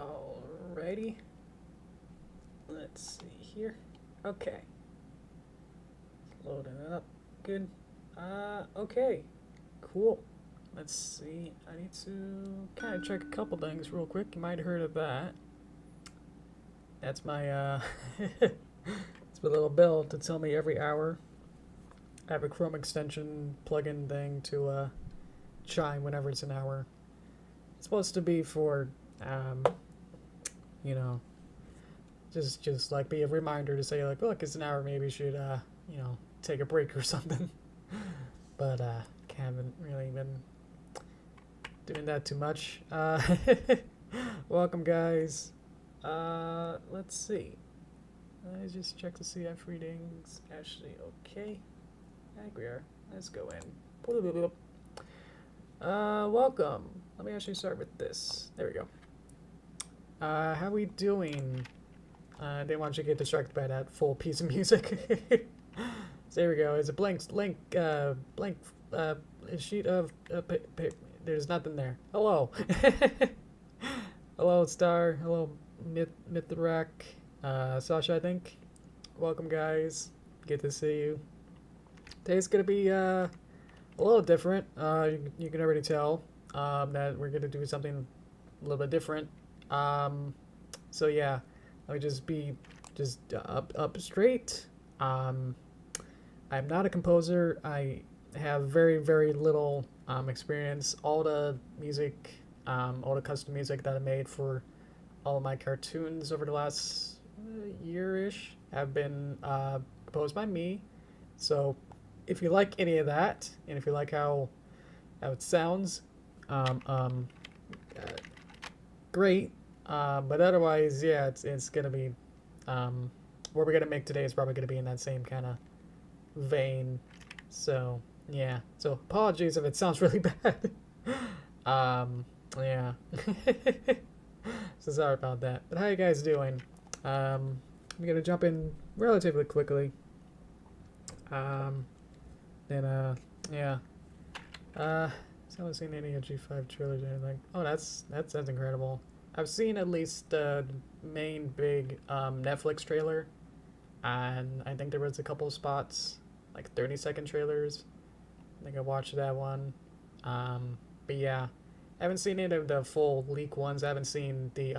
Alrighty. Let's see here. Okay. Loading it up. Good. Okay. Cool. Let's see. I need to kind of check a couple things real quick. You might have heard of that. That's my, it's my little bell to tell me every hour. I have a Chrome extension plugin thing to, chime whenever it's an hour. It's supposed to be for, you know, just like be a reminder to say like, look, it's an hour, maybe you should, you know, take a break or something. But, haven't really been doing that too much. Welcome, guys. Let's see. I just check to see if readings actually okay. I think we are. Let's go in. Welcome. Let me actually start with this. There we go. How we doing? I didn't want you to get distracted by that full piece of music. So there we go. It's a blank sheet of paper. There's nothing there. Hello. Hello, Star. Hello, Mithrak. Sasha, I think. Welcome, guys. Good to see you. Today's gonna be a little different. You can already tell that we're gonna do something a little bit different. So yeah, let me just be up straight. I'm not a composer. I have very little experience. All the music, all the custom music that I made for all of my cartoons over the last year-ish have been composed by me. So if you like any of that, and if you like how it sounds, great. But otherwise, yeah, it's gonna be what we're gonna make today is probably gonna be in that same kind of vein. So yeah, so apologies if it sounds really bad. Yeah. So sorry about that. But how you guys doing? I'm gonna jump in relatively quickly. Yeah. Haven't seen any of G5 trailers or anything. Oh, that's incredible. I've seen at least the main big Netflix trailer, and I think there was a couple of spots, like 30-second trailers. I think I watched that one. But yeah, I haven't seen any of the full leak ones. I haven't seen the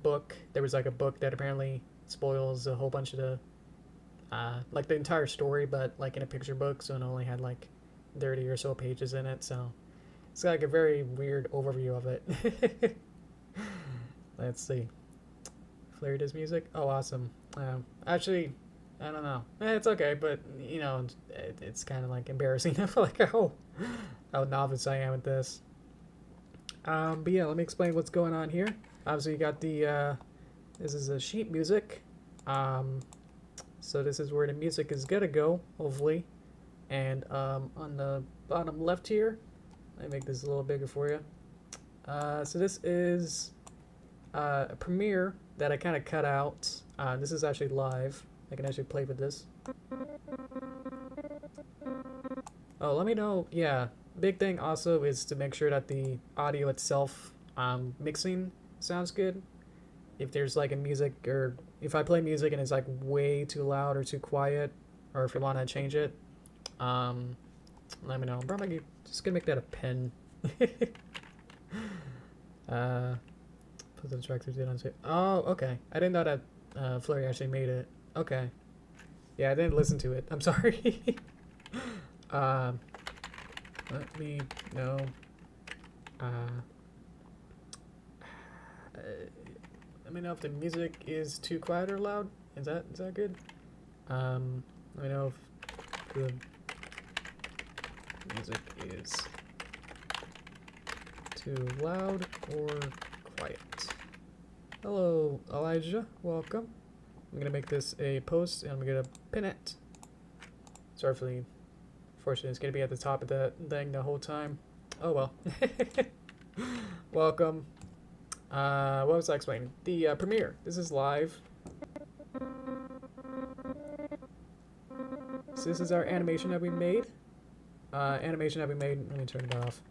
book. There was like a book that apparently spoils a whole bunch of the like the entire story, but like in a picture book, so it only had like 30 or so pages in it. So it's like a very weird overview of it. Let's see. Flare does music. Oh, awesome. Actually, I don't know. It's okay, but you know, it's kind of like embarrassing. I feel like how novice I am at this. But yeah, let me explain what's going on here. Obviously, you got the this is a sheet music. So this is where the music is gonna go, hopefully. And on the bottom left here, let me make this a little bigger for you. So this is a premiere that I kind of cut out. This is actually live. I can actually play with this. Oh, let me know. Yeah, big thing also is to make sure that the audio itself, mixing sounds good. If there's like a music, or if I play music and it's like way too loud or too quiet, or if you want to change it, let me know. I'm probably just gonna make that a pen. Put the tractors in on tape. Oh, okay. I didn't know that Flurry actually made it. Okay. Yeah, I didn't listen to it. I'm sorry. Let me know. Let me know if the music is too quiet or loud. Is that good? Let me know if the music is too loud or quiet. Hello, Elijah. Welcome. I'm gonna make this a post and I'm gonna pin it. Sorry for the unfortunately, it's gonna be at the top of the thing the whole time. Oh well. Welcome. What was I explaining? The premiere. This is live. So this is our animation that we made. Let me turn that off.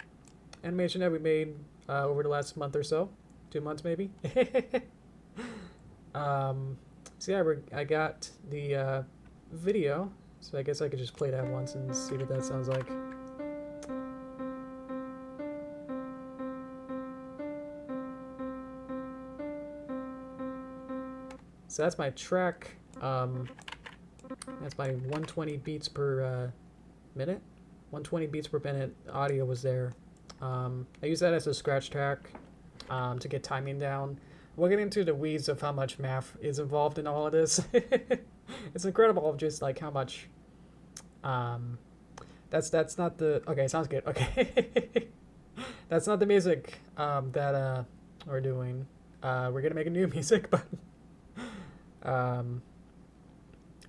Animation that we made over the last month or so 2 months maybe. So yeah, I got the video, so I guess I could just play that once and see what that sounds like. So that's my track. That's my 120 beats per minute. 120 beats per minute audio was there. I use that as a scratch track to get timing down. We'll get into the weeds of how much math is involved in all of this. It's incredible of just like how much. That's not the okay. Sounds good. Okay, that's not the music that we're doing. We're gonna make a new music, but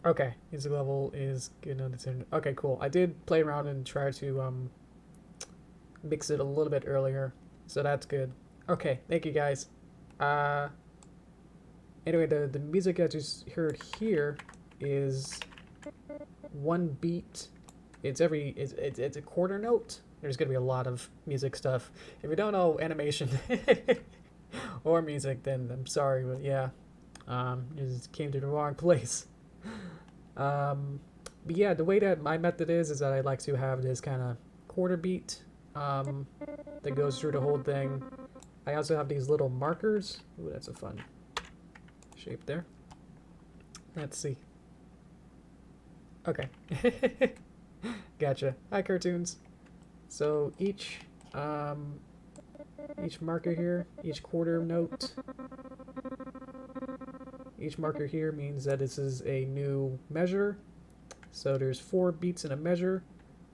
okay. Music level is good. Okay, cool. I did play around and try to mix it a little bit earlier, so that's good. Okay, thank you guys. Anyway, the music I just heard here is one beat. It's a quarter note. There's gonna be a lot of music stuff. If you don't know animation or music, then I'm sorry, but yeah, you just came to the wrong place. But yeah, the way that my method is that I like to have this kind of quarter beat that goes through the whole thing. I also have these little markers. Ooh, that's a fun shape there. Let's see. Okay. Gotcha. Hi, cartoons. So each marker here, each quarter note, each marker here means that this is a new measure. So there's 4 beats in a measure.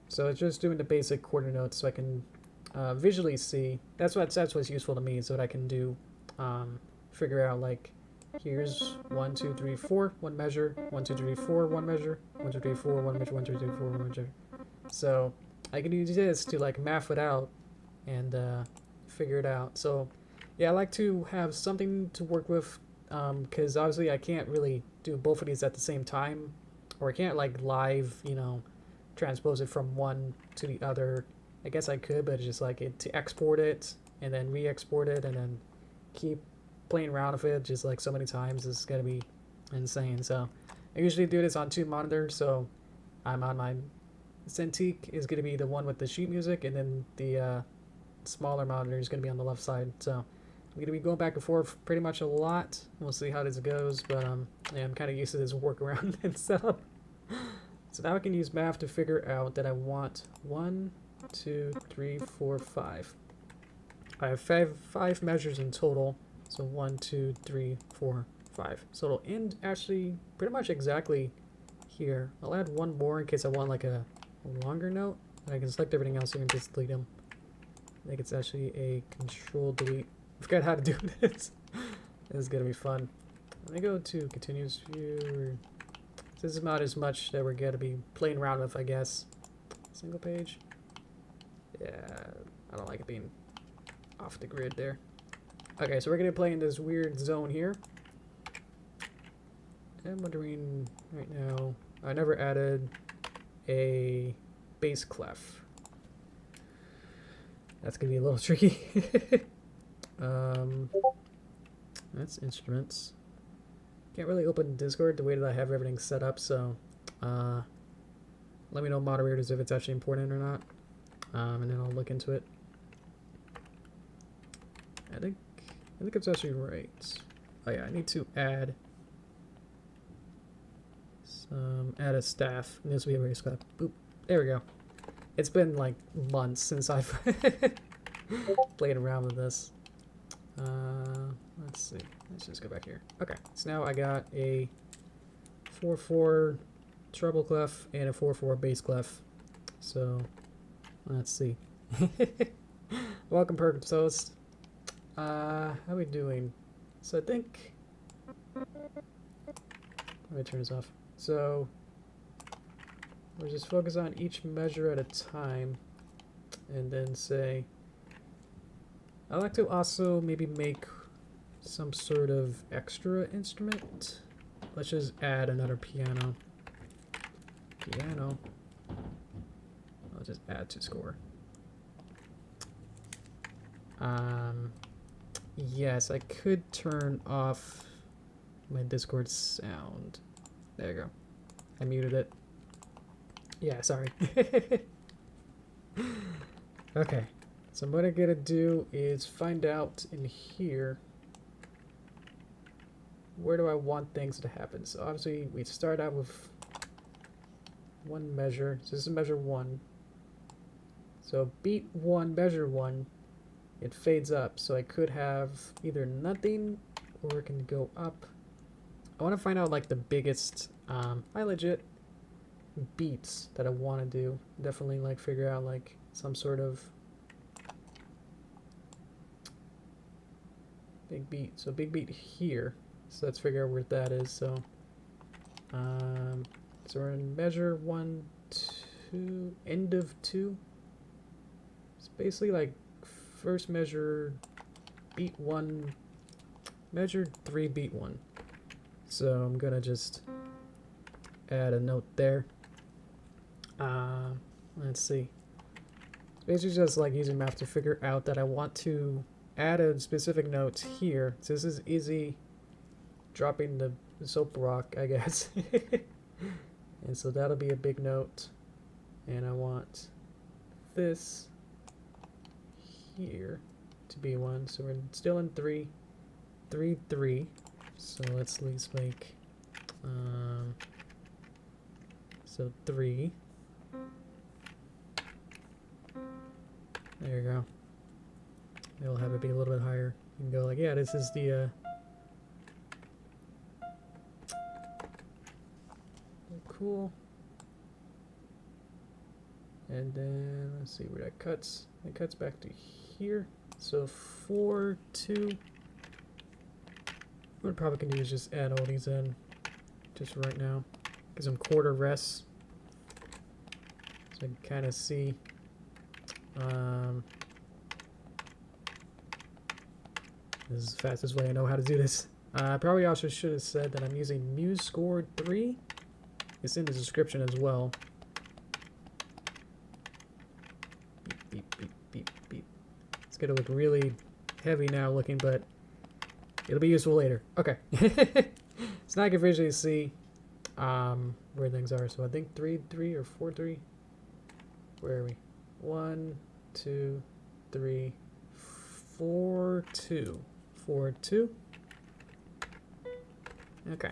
So it's just doing the basic quarter notes so I can visually see. That's what's useful to me, so that I can do figure out like here's 1 2 3 4 one measure, 1 2 3 4 one measure, 1 2 3 4 one measure, 1 2 3 4 one measure. So I can use this to like math it out and figure it out. So yeah, I like to have something to work with because obviously I can't really do both of these at the same time, or I can't like live, you know, transpose it from one to the other. I guess I could, but it's just like to export it and then re-export it and then keep playing around with it just like so many times is gonna be insane. So I usually do this on 2 monitors. So I'm on my Cintiq is gonna be the one with the sheet music, and then the smaller monitor is gonna be on the left side. So I'm gonna be going back and forth pretty much a lot. We'll see how this goes, but yeah, I'm kind of used to this workaround and setup. So now I can use math to figure out that I want 1 2 3 4 5. I have five measures in total. So 1 2 3 4 5. So it'll end actually pretty much exactly here. I'll add one more in case I want like a longer note. And I can select everything else here and just delete them. I think it's actually a control delete. I forgot how to do this. This is gonna be fun. Let me go to continuous view. This is about as much that we're gonna be playing around with, I guess. Single page. Yeah, I don't like it being off the grid there. Okay, so we're gonna play in this weird zone here. I'm wondering right now, I never added a bass clef. That's gonna be a little tricky. That's instruments. Can't really open Discord the way that I have everything set up, so let me know, moderators, if it's actually important or not, and then I'll look into it. I think it's actually right. Oh yeah, I need to add a staff. And this will be a bass clef. Boop. There we go. It's been like months since I've played around with this. Let's see. Let's just go back here. Okay, so now I got a 4/4 treble clef and a 4/4 bass clef. So let's see. Welcome, Perkins Toast. How are we doing? So I think. Let me turn this off. So we'll just focus on each measure at a time, and then say. I like to also maybe make some sort of extra instrument. Let's just add another piano. Piano. I'll just add to score. yes, I could turn off my Discord sound. There you go. I muted it. Yeah, sorry. Okay, so what I'm gonna do is find out in here where do I want things to happen. So obviously we start out with one measure. So this is measure 1. So beat 1, measure 1, it fades up. So I could have either nothing or it can go up. I want to find out like the biggest, I legit beats that I want to do. Definitely like figure out like some sort of big beat. So big beat here. So let's figure out where that is. So, so we're in measure 1, 2, end of 2. It's basically like first measure, beat 1, measure 3, beat 1. So I'm gonna just add a note there. Let's see. It's basically just like using math to figure out that I want to add a specific note here. So this is easy dropping the soap rock, I guess. And so that'll be a big note. And I want this here to be 1. So we're still in 3, 3, 3. So let's at least make so 3. There you go. It'll have it be a little bit higher. You can go like, yeah, this is the cool. And then let's see where that cuts. It cuts back to here. So 4, 2. What I probably can do is just add all these in just right now. Get some quarter rests. So I can kind of see. This is the fastest way I know how to do this. I probably also should have said that I'm using MuseScore 3. It's in the description as well. Beep, beep, beep, beep, beep. It's gonna look really heavy now looking, but it'll be useful later. Okay. So now I can visually see where things are. So I think 3, 3 or 4, 3. Where are we? 1, 2, 3, 4, 2. 4, 2. Okay.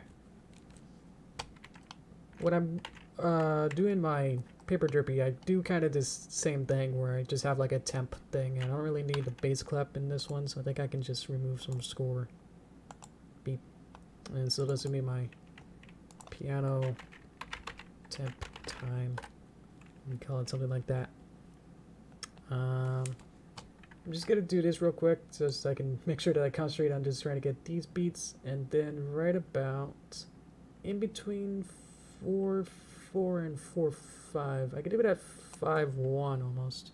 When I'm doing my paper derpy, I do kind of this same thing where I just have like a temp thing, and I don't really need the bass clap in this one, so I think I can just remove some score. Beep. And so this will be my piano temp time. We call it something like that. I'm just gonna do this real quick just so I can make sure that I concentrate on just trying to get these beats, and then right about in between 4, 4 and 4, 5. I could do it at 5, 1 almost.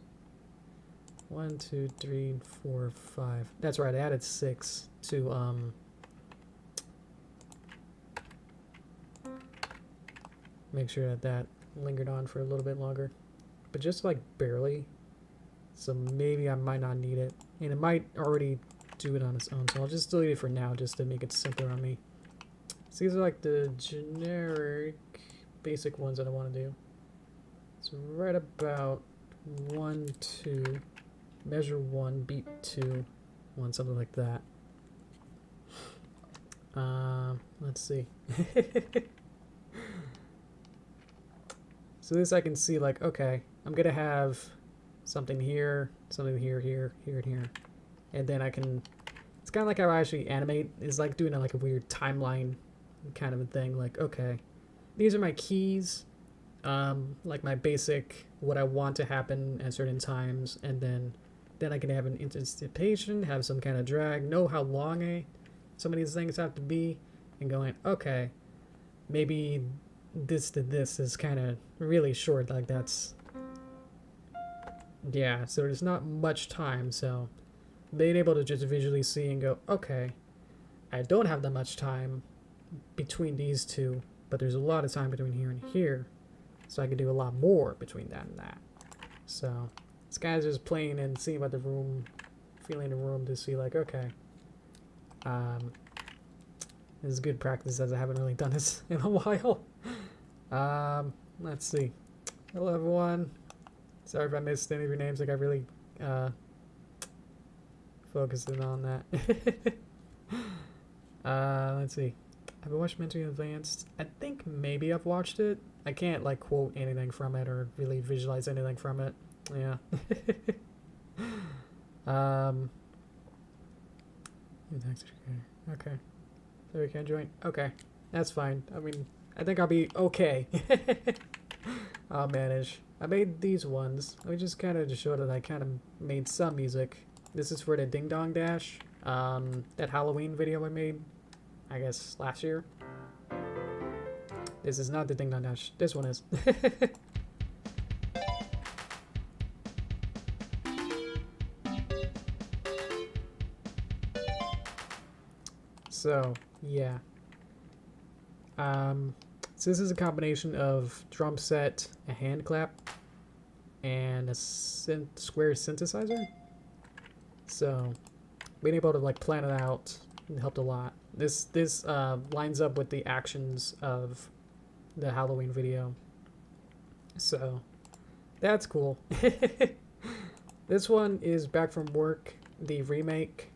1, 2, 3, 4, 5. That's right, I added 6 to make sure that that lingered on for a little bit longer, but just like barely. So maybe I might not need it, and it might already do it on its own, so I'll just delete it for now just to make it simpler on me. So these are like the generic basic ones that I want to do. So right about 1, 2, measure 1, beat 2, 1, something like that. Let's see. So this I can see like, okay, I'm gonna have something here, here, here, here, and here. And then I can, it's kind of like how I actually animate, is like doing like a weird timeline kind of a thing. Like, okay, these are my keys, like my basic, what I want to happen at certain times. And then I can have an anticipation, have some kind of drag, know how long some of these things have to be, and going, okay, maybe this to this is kind of really short, like that's, yeah, so there's not much time, so being able to just visually see and go, okay, I don't have that much time between these two, but there's a lot of time between here and here, so I can do a lot more between that and that. So it's kind of just playing and seeing about the room, feeling the room to see like, okay, This is good practice as I haven't really done this in a while. Let's see. Hello everyone. Sorry if I missed any of your names. Like I really focusing on that. Let's see. Have I watched Mentoring Advanced? I think maybe I've watched it. I can't like quote anything from it or really visualize anything from it. Yeah. Okay. So we can't join. Okay. That's fine. I mean, I think I'll be okay. I'll manage. I made these ones. Let me just kind of show that I kind of made some music. This is for the Ding Dong Dash. That Halloween video I made, I guess, last year. This is not the Ding Dong Dash. This one is. So, yeah. So this is a combination of drum set, a hand clap, and a square synthesizer. So, being able to like plan it out helped a lot. This lines up with the actions of the Halloween video. So, that's cool. This one is Back from Work, the remake.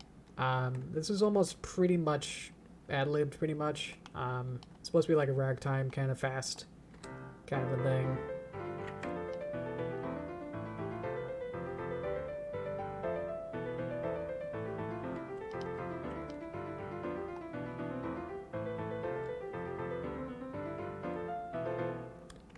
This is almost pretty much ad-libbed, pretty much. It's supposed to be like a ragtime, kind of fast, kind of a thing.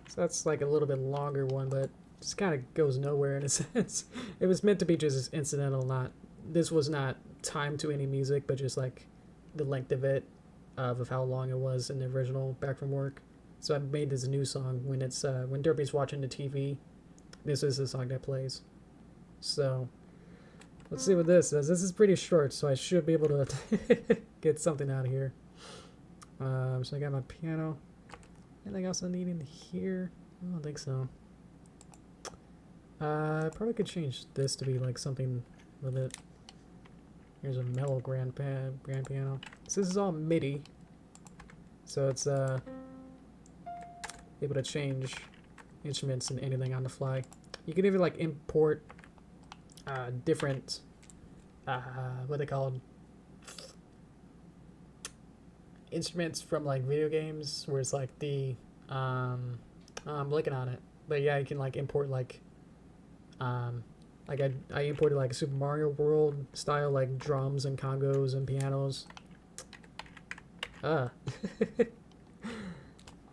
So that's like a little bit longer one, but just kind of goes nowhere in a sense. It was meant to be just incidental, not... This was not timed to any music, but just like the length of it, of how long it was in the original Back from Work. So I made this new song when it's when Derpy's watching the TV. This is the song that plays. So let's see what this is. This is pretty short, so I should be able to get something out of here. So I got my piano. Anything else I need in here? I don't think so. I probably could change this to be like something with it. Here's a mellow grand piano. So this is all MIDI, so it's able to change instruments and anything on the fly. You can even like import different what they called instruments from like video games, where it's like the I'm looking on it, but yeah, you can like import like I imported like a Super Mario World style like drums and congos and pianos.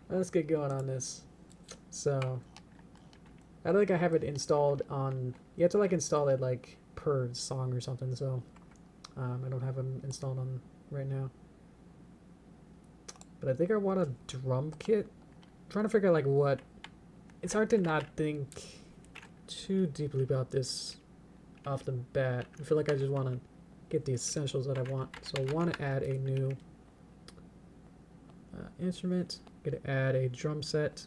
Let's get going on this. So I don't think I have it installed on... You have to like install it like per song or something, so I don't have them installed on right now. But I think I want a drum kit. I'm trying to figure out like what... It's hard to not think too deeply about this off the bat. I feel like I just want to get the essentials that I want. So I want to add a new instrument. I'm going to add a drum set.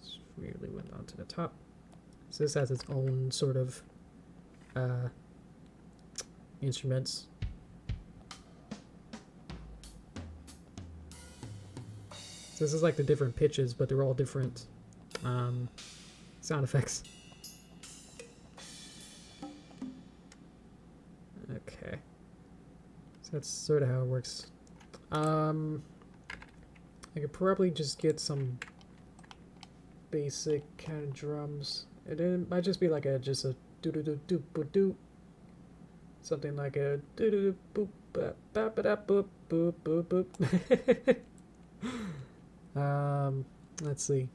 Just really went onto the top. So this has its own sort of instruments. So this is like the different pitches, but they're all different sound effects. Okay, so that's sort of how it works. I could probably just get some basic kind of drums. It might just be like a just a do do do do boop do, something like a do do do boop ba ba ba da boop boop boop boop. Let's see.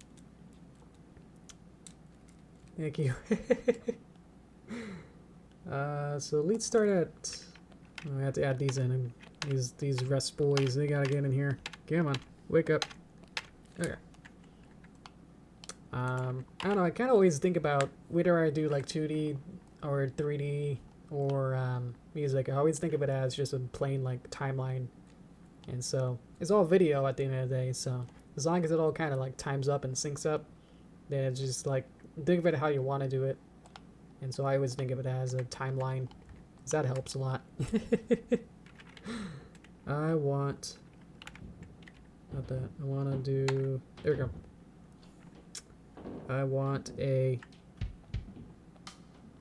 Thank you. So let's start at... I have to add these in, and these rest boys, they gotta get in here. Come on, wake up. Okay. I don't know, I kind of always think about whether I do like 2D or 3D or music. I always think of it as just a plain like timeline. And so it's all video at the end of the day, so as long as it all kind of like times up and syncs up, then it's just like, think of it how you want to do it. And so I always think of it as a timeline, because that helps a lot. I want, not that, I want to do, there we go. I want a,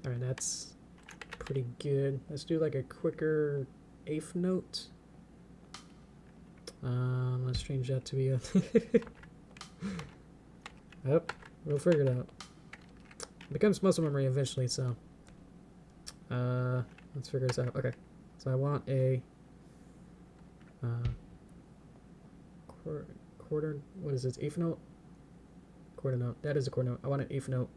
alright, that's pretty good. Let's do like a quicker eighth note. Let's change that to be a, yep, we'll figure it out. It becomes muscle memory eventually, so, let's figure this out. Okay, so I want a, quarter, what is this, eighth note? Quarter note, that is a quarter note. I want an eighth note.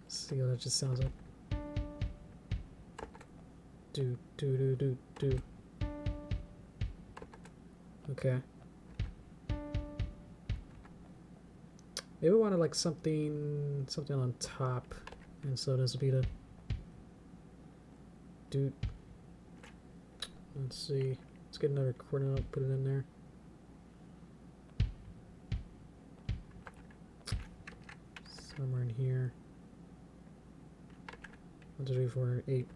Let's see what that just sounds like. Do, do, do, do, do. Okay. Maybe we wanted like something on top, and so this will be the do. Let's see. Let's get another quarter note, put it in there. Somewhere in here. 1, 2, 3, 4, 8.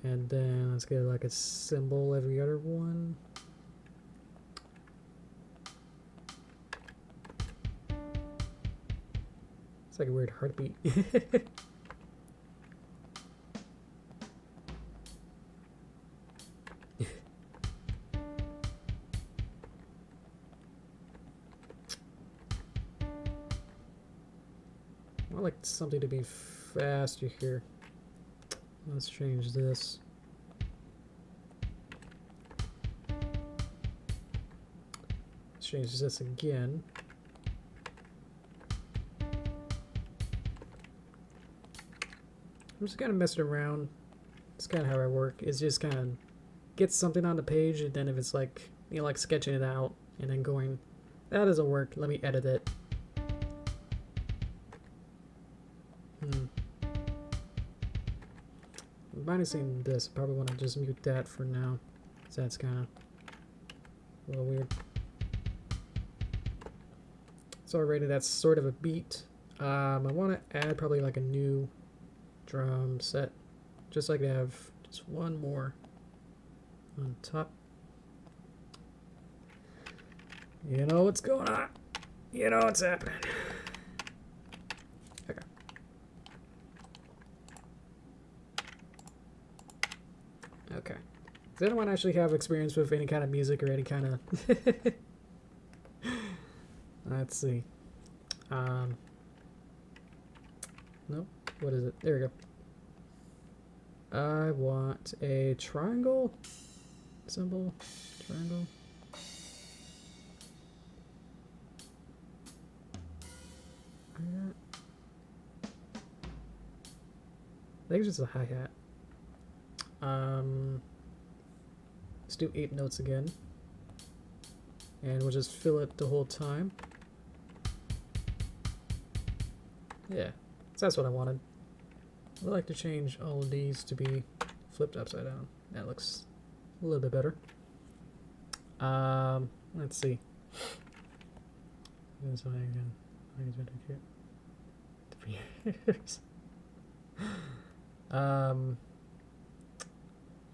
And then let's get like a symbol every other one. It's like a weird heartbeat. I like something to be faster here. Let's change this. Let's change this again. I'm just kind of messing around. It's kind of how I work. It's just kind of get something on the page, and then if it's like, you know, like sketching it out and then going, that doesn't work, let me edit it. Minusing this, I probably want to just mute that for now. So that's kind of a little weird. So already that's sort of a beat. I want to add probably like a new drum set, just like to have just one more on top. You know what's going on. You know what's happening. Okay. Okay. Does anyone actually have experience with any kind of music or any kind of... Let's see. Nope. What is it? There we go. I want a triangle symbol. Triangle. I think it's just a hi-hat. Let's do 8 notes again. And we'll just fill it the whole time. Yeah, so that's what I wanted. I'd like to change all of these to be flipped upside down. That looks a little bit better. Let's see. This one again.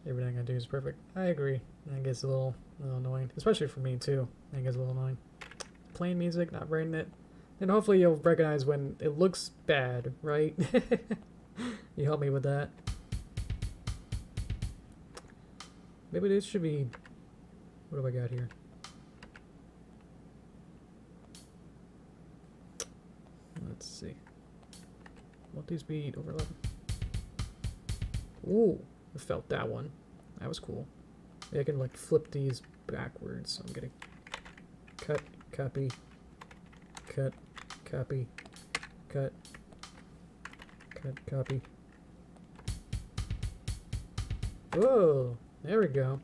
Everything I do is perfect. I agree. That gets a little annoying, especially for me too. That gets a little annoying. Playing music, not writing it, and hopefully you'll recognize when it looks bad, right? You help me with that. Maybe this should be. What do I got here? Let's see. Multi-speed overlap. Ooh, I felt that one. That was cool. Maybe I can like flip these backwards. So I'm getting cut, copy, cut, copy, cut, cut, copy. Whoa, there we go.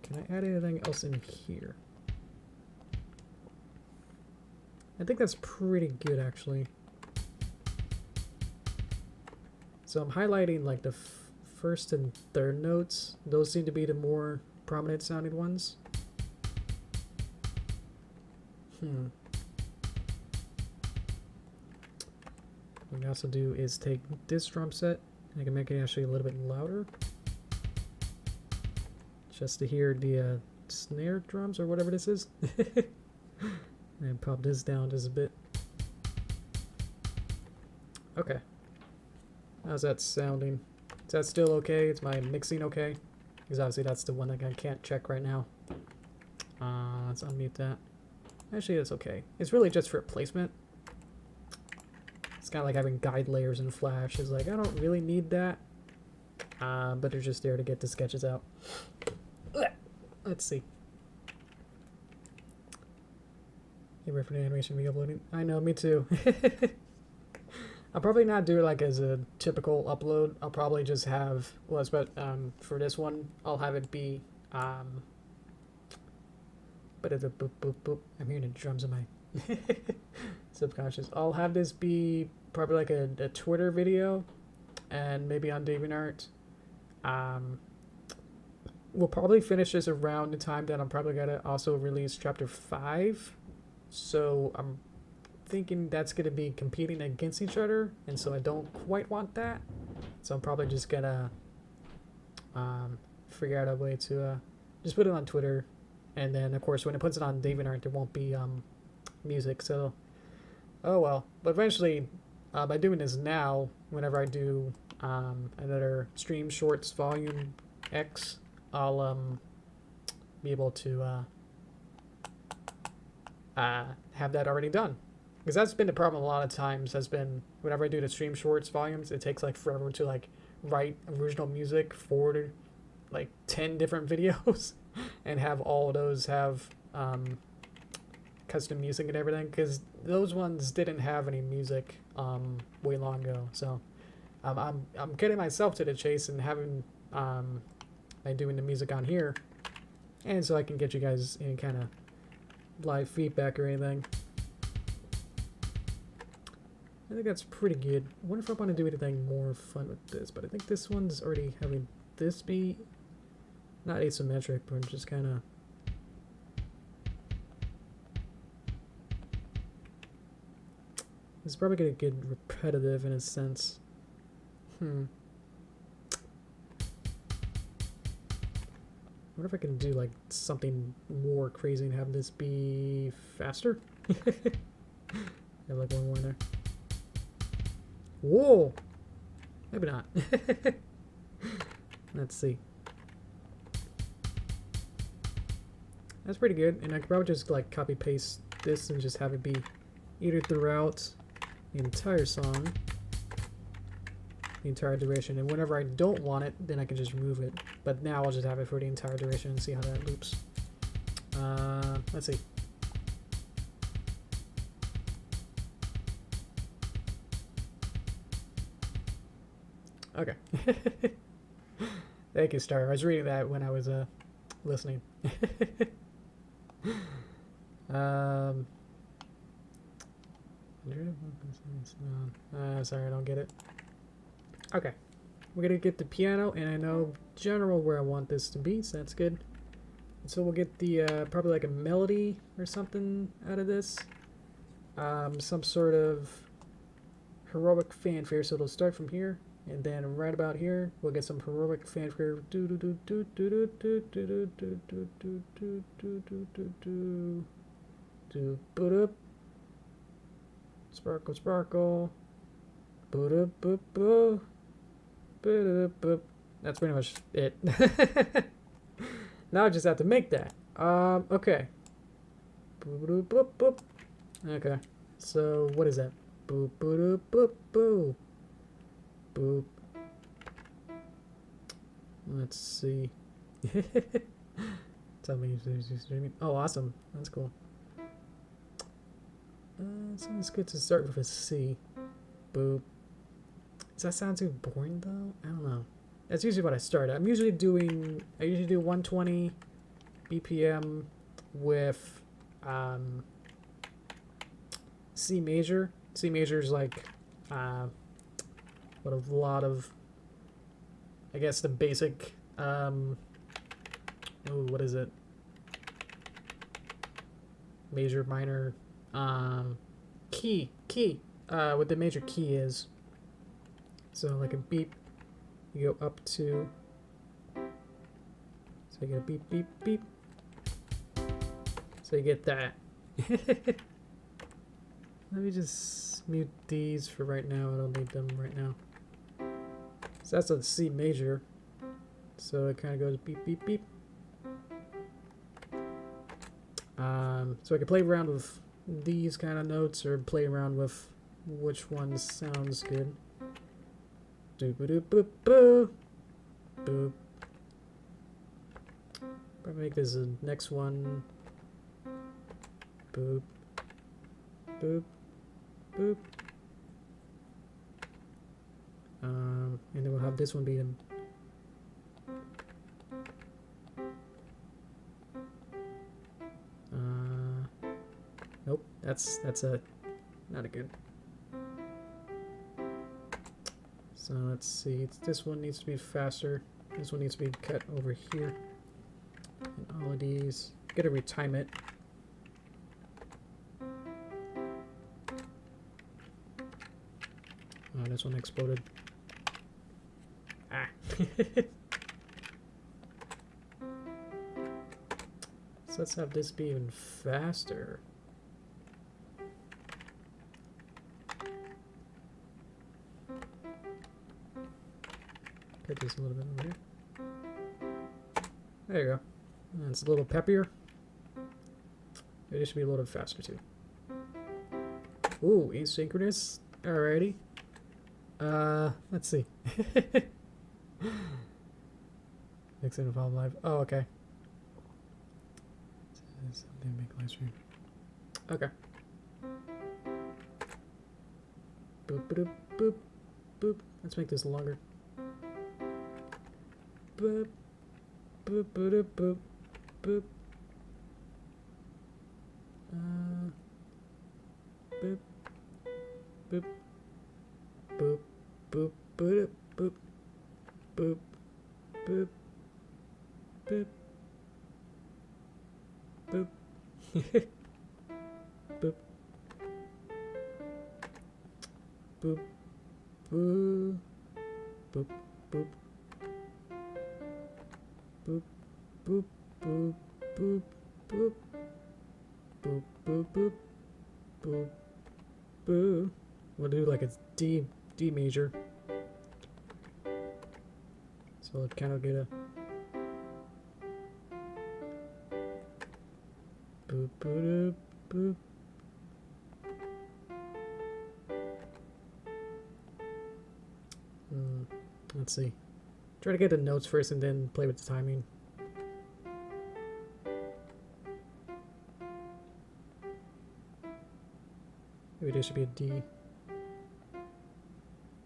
Can I add anything else in here? I think that's pretty good, actually. So I'm highlighting like the first and third notes. Those seem to be the more prominent sounding ones. What I can also do is take this drum set and I can make it actually a little bit louder. Just to hear the snare drums or whatever this is. And pop this down just a bit. Okay. How's that sounding? Is that still okay? Is my mixing okay? Because obviously that's the one that I can't check right now. Let's unmute that. Actually, that's okay. It's really just for placement. It's kind of like having guide layers in Flash. It's like, I don't really need that. But they're just there to get the sketches out. Let's see. You ready for the animation re-uploading? I know, me too. I'll probably not do it like as a typical upload. I'll probably just have, well, but for this one, I'll have it be, but it's a boop, boop, boop. I'm hearing the drums in my subconscious. I'll have this be probably like a Twitter video and maybe on DeviantArt. We'll probably finish this around the time that I'm probably going to also release chapter 5. So I'm thinking that's going to be competing against each other, and so I don't quite want that. So I'm probably just going to figure out a way to just put it on Twitter. And then, of course, when it puts it on DeviantArt, there won't be music. So, oh well. But eventually, by doing this now, whenever I do another Stream Shorts Volume X, I'll be able to have that already done. Because that's been the problem a lot of times, has been whenever I do the Stream Shorts volumes, it takes like forever to like write original music for like 10 different videos and have all of those have custom music and everything, because those ones didn't have any music way long ago. So I'm getting myself to the chase and having like doing the music on here, and so I can get you guys any kind of live feedback or anything. I think that's pretty good. I wonder if I want to do anything more fun with this, but I think this one's already having this be not asymmetric, but just kind of it's probably gonna get repetitive in a sense. I wonder if I can do like something more crazy and have this be faster. Have like one more there. Whoa! Maybe not. Let's see. That's pretty good, and I could probably just like copy paste this and just have it be either throughout the entire song, the entire duration, and whenever I don't want it, then I can just remove it. But now I'll just have it for the entire duration and see how that loops. Let's see. Okay. Thank you, Star. I was reading that when I was listening. Sorry, I don't get it. Okay. We're gonna get the piano, and I know general where I want this to be, so that's good. And so we'll get the probably like a melody or something out of this. Some sort of heroic fanfare, so it'll start from here, and then right about here we'll get some heroic fanfare. Sparkle, sparkle. That's pretty much it. Now I just have to make that. Okay. Okay. So what is that? Boop boop boop boop. Boop. Let's see. Tell me if you're streaming. Oh, awesome. That's cool. Sounds good to start with a C. Boop. Does that sound too boring though? I don't know. That's usually what I start at. I usually do 120 BPM with C major. C major is like what a lot of, I guess, the basic what is it? Major, minor, key. what the major key is. So like a beep, you go up to, so you get a beep, beep, beep. So you get that. Let me just mute these for right now. I don't need them right now. So that's a C major. So it kind of goes beep, beep, beep. So I can play around with these kind of notes or play around with which one sounds good. Doop doop boop boop boop. Probably make this the next one. Boop boop boop. And then we'll have this one be in. Nope, that's not a good. So let's see. This one needs to be faster. This one needs to be cut over here. And all of these. Gotta retime it. Oh, this one exploded. Ah. So let's have this be even faster. Cut this a little bit over here. There you go. And it's a little peppier. It should be a little bit faster too. Ooh, asynchronous. Alrighty. Let's see. Next in Evolve Live. Oh, okay. Something make live stream. Okay. Boop boop boop boop. Let's make this longer. Boop boop boop boop boop. Boop boop boop boop boop boop boop boop boop boop. Boop boop boop boop boop boop boop boop boop boop boop boop boop boop boop. We'll do like a D major. So it kind of get a boop boop boop. Let's see. Try to get the notes first and then play with the timing. Maybe there should be a D.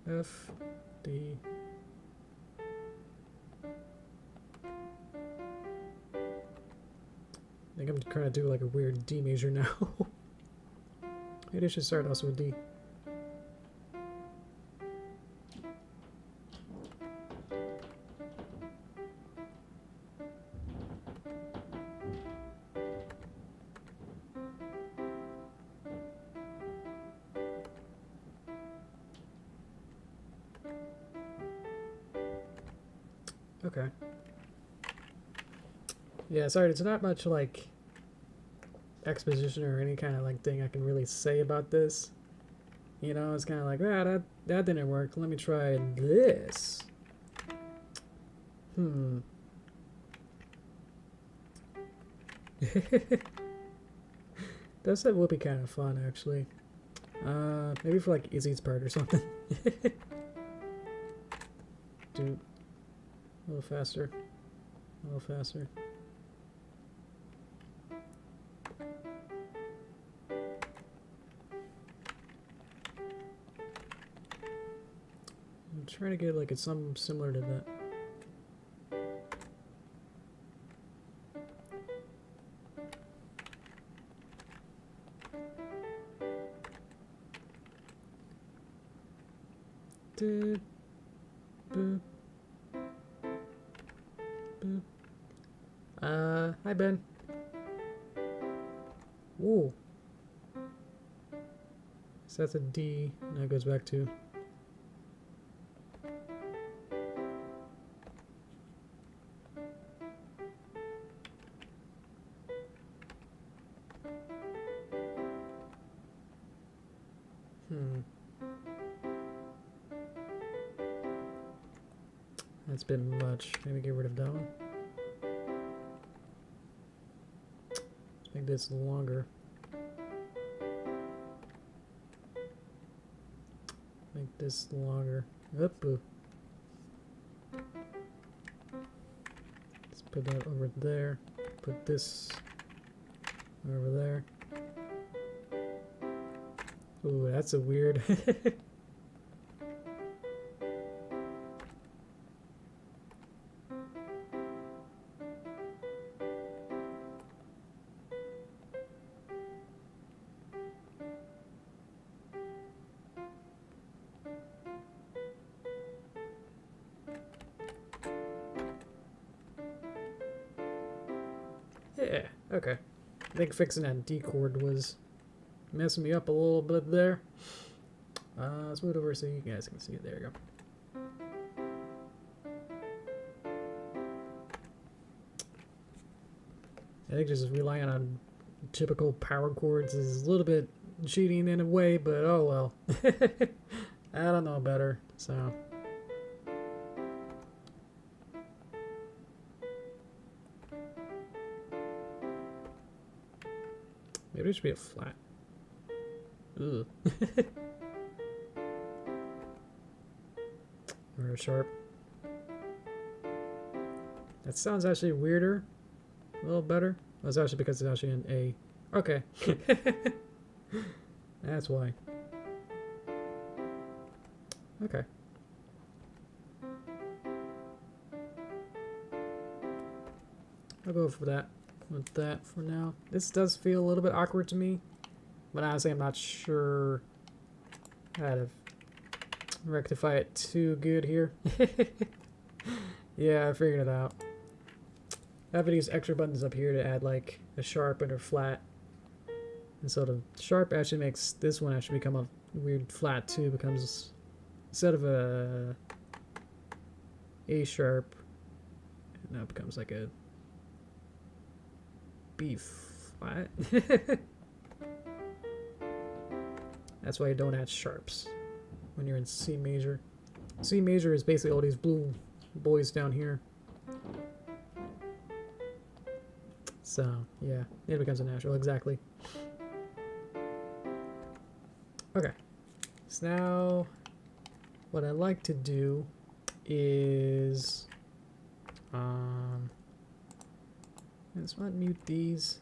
F, D. I think I'm trying to do like a weird D major now. Maybe I should start also with D. Okay. Yeah, sorry, it's not much like exposition or any kind of like thing I can really say about this. You know, it's kind of like, ah, that didn't work. Let me try this. That would be kind of fun, actually. Maybe for like Izzy's part or something. Dude. A little faster. A little faster. I'm trying to get like something similar to that. Boop. Boop. Hi Ben. Ooh. So that's a D, and that goes back to. That's a bit much. Maybe get rid of that one. Let's make this longer. Make this longer. Let's put that over there. Put this over there. Ooh, that's a weird. Yeah, okay. I think fixing that D chord was messing me up a little bit there. Let's move it over so you guys can see it. There you go. I think just relying on typical power chords is a little bit cheating in a way, but oh well. I don't know better, so. Maybe it should be a flat. Ugh. Or a sharp. That sounds actually weirder. A little better. That's actually because it's actually an A. Okay. That's why. Okay. I'll go for that. With that for now. This does feel a little bit awkward to me, but honestly I'm not sure how to rectify it too good here. Yeah, I figured it out. I have these extra buttons up here to add like a sharp and a flat, and so the sharp actually makes this one actually become a weird flat too. Becomes, instead of a sharp, now it becomes like a B flat. That's why you don't add sharps when you're in C major. C major is basically all these blue boys down here. So yeah, it becomes a natural, exactly. Okay, so now what I like to do is let's not mute these,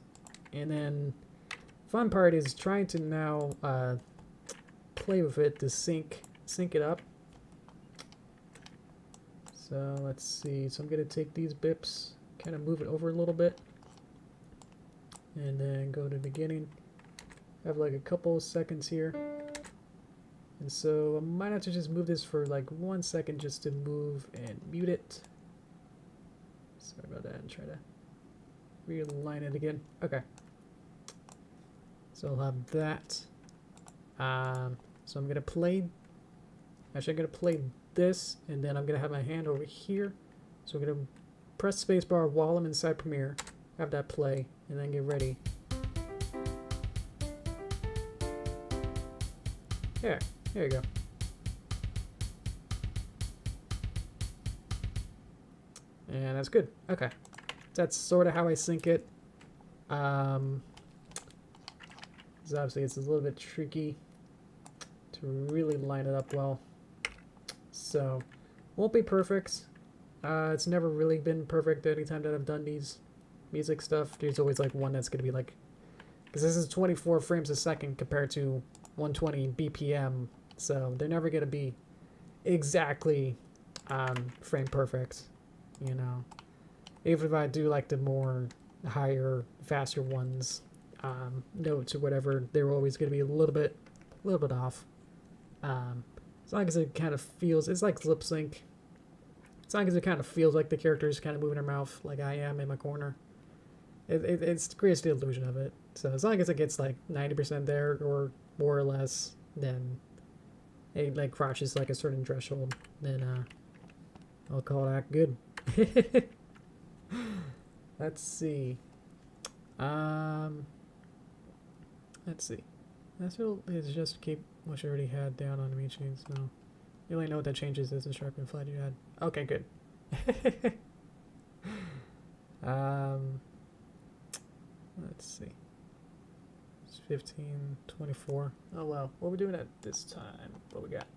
and then fun part is trying to now play with it to sync it up. So let's see, so I'm gonna take these bips, kind of move it over a little bit, and then go to beginning. I have like a couple seconds here, and so I might have to just move this for like 1 second just to move and mute it. Sorry about that, and try to realign it again. Okay, so I'll have that. So I'm gonna play, actually I'm gonna play this, and then I'm gonna have my hand over here. So I'm gonna press spacebar while I'm inside Premiere, have that play, and then get ready. Yeah, there you go. And that's good. Okay. That's sort of how I sync it. Because obviously it's a little bit tricky to really line it up well. So, won't be perfect. It's never really been perfect anytime that I've done these music stuff. There's always like one that's going to be like, because this is 24 frames a second compared to 120 BPM. So they're never going to be exactly frame perfect, you know. Even if I do like the more higher, faster ones, notes or whatever, they're always going to be a little bit off. As long as it kind of feels, it's like lip sync. As long as it kind of feels like the character is kind of moving their mouth, like I am in my corner, it creates the illusion of it. So as long as it gets like 90% there or more or less, then it like crosses like a certain threshold, then I'll call that good. Let's see. Let's see. That's all is just keep what you already had down on the meat chains. No. You only know what that changes is the sharp and flat you had. Okay, good. Let's see. It's 15, 24. Oh well. What are we doing at this time? What we got?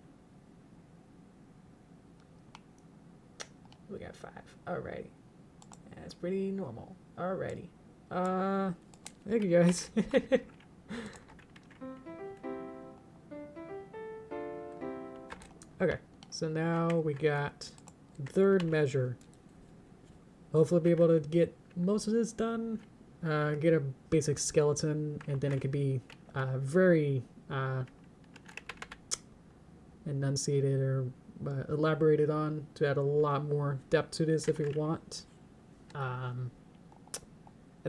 We got 5. Alrighty. That's pretty normal. Alrighty. Thank you guys. Okay, so now we got third measure. Hopefully be able to get most of this done. Get a basic skeleton, and then it could be very enunciated or elaborated on to add a lot more depth to this if we want. I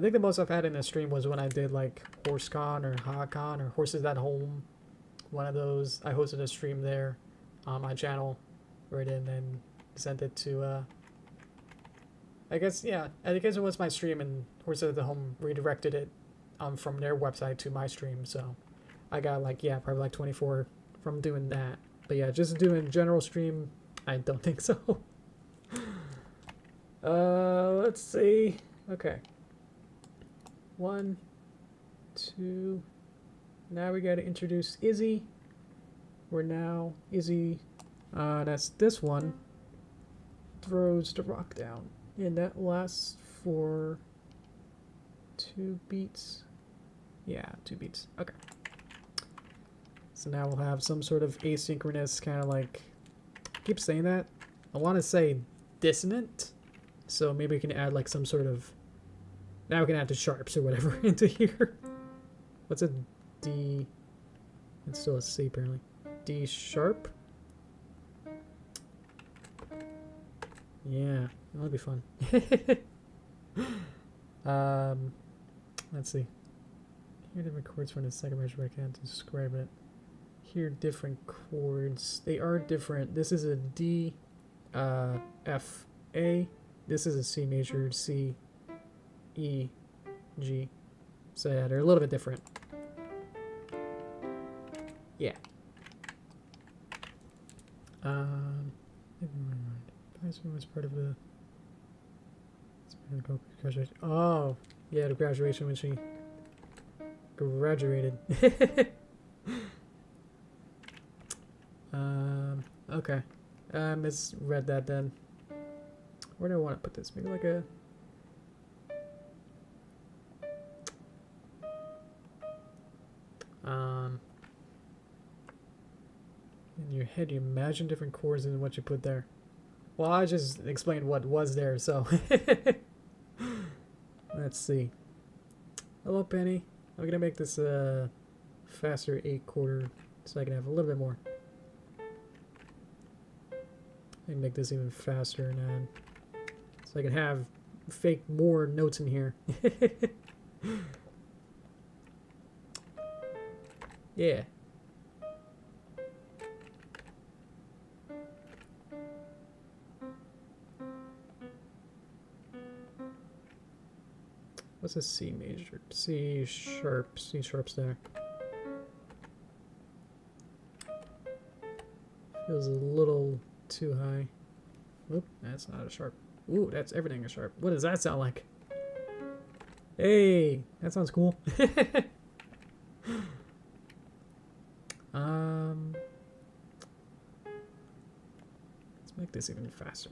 think the most I've had in a stream was when I did like HorseCon or HaCon or Horses at Home. One of those. I hosted a stream there on my channel, right, and then sent it to I guess it was my stream, and Horses at the Home redirected it from their website to my stream, so I got like probably like 24 from doing that. But yeah, just doing general stream, I don't think so. Let's see. Okay. 1, 2. Now we gotta introduce Izzy. We're now Izzy. That's this one. Throws the rock down, and that lasts for 2 beats. Yeah, 2 beats. Okay. So now we'll have some sort of asynchronous kind of like. I keep saying that. I want to say dissonant. So maybe we can add like some sort of. Now we can add the sharps or whatever into here. What's a D? It's still a C apparently. D sharp. Yeah, that'll be fun. Let's see. Hear different chords from the second measure, but I can't describe it. Hear different chords. They are different. This is a D, F, A. This is a C major, C, E, G. So yeah, they're a little bit different. Yeah. Was part of the graduation. Oh, yeah, the graduation when she graduated. Okay. Misread that then. Where do I want to put this? Maybe like a. In your head, you imagine different chords than what you put there. Well, I just explained what was there, so. Let's see. Hello, Penny. I'm gonna make this a faster 8/4 so I can have a little bit more. I can make this even faster and add so I can have fake more notes in here. Yeah. What's a C major? C sharp. C sharp's there. Feels a little too high. Oop, that's not a sharp. Ooh, that's everything is sharp. What does that sound like? Hey, that sounds cool. Let's make this even faster.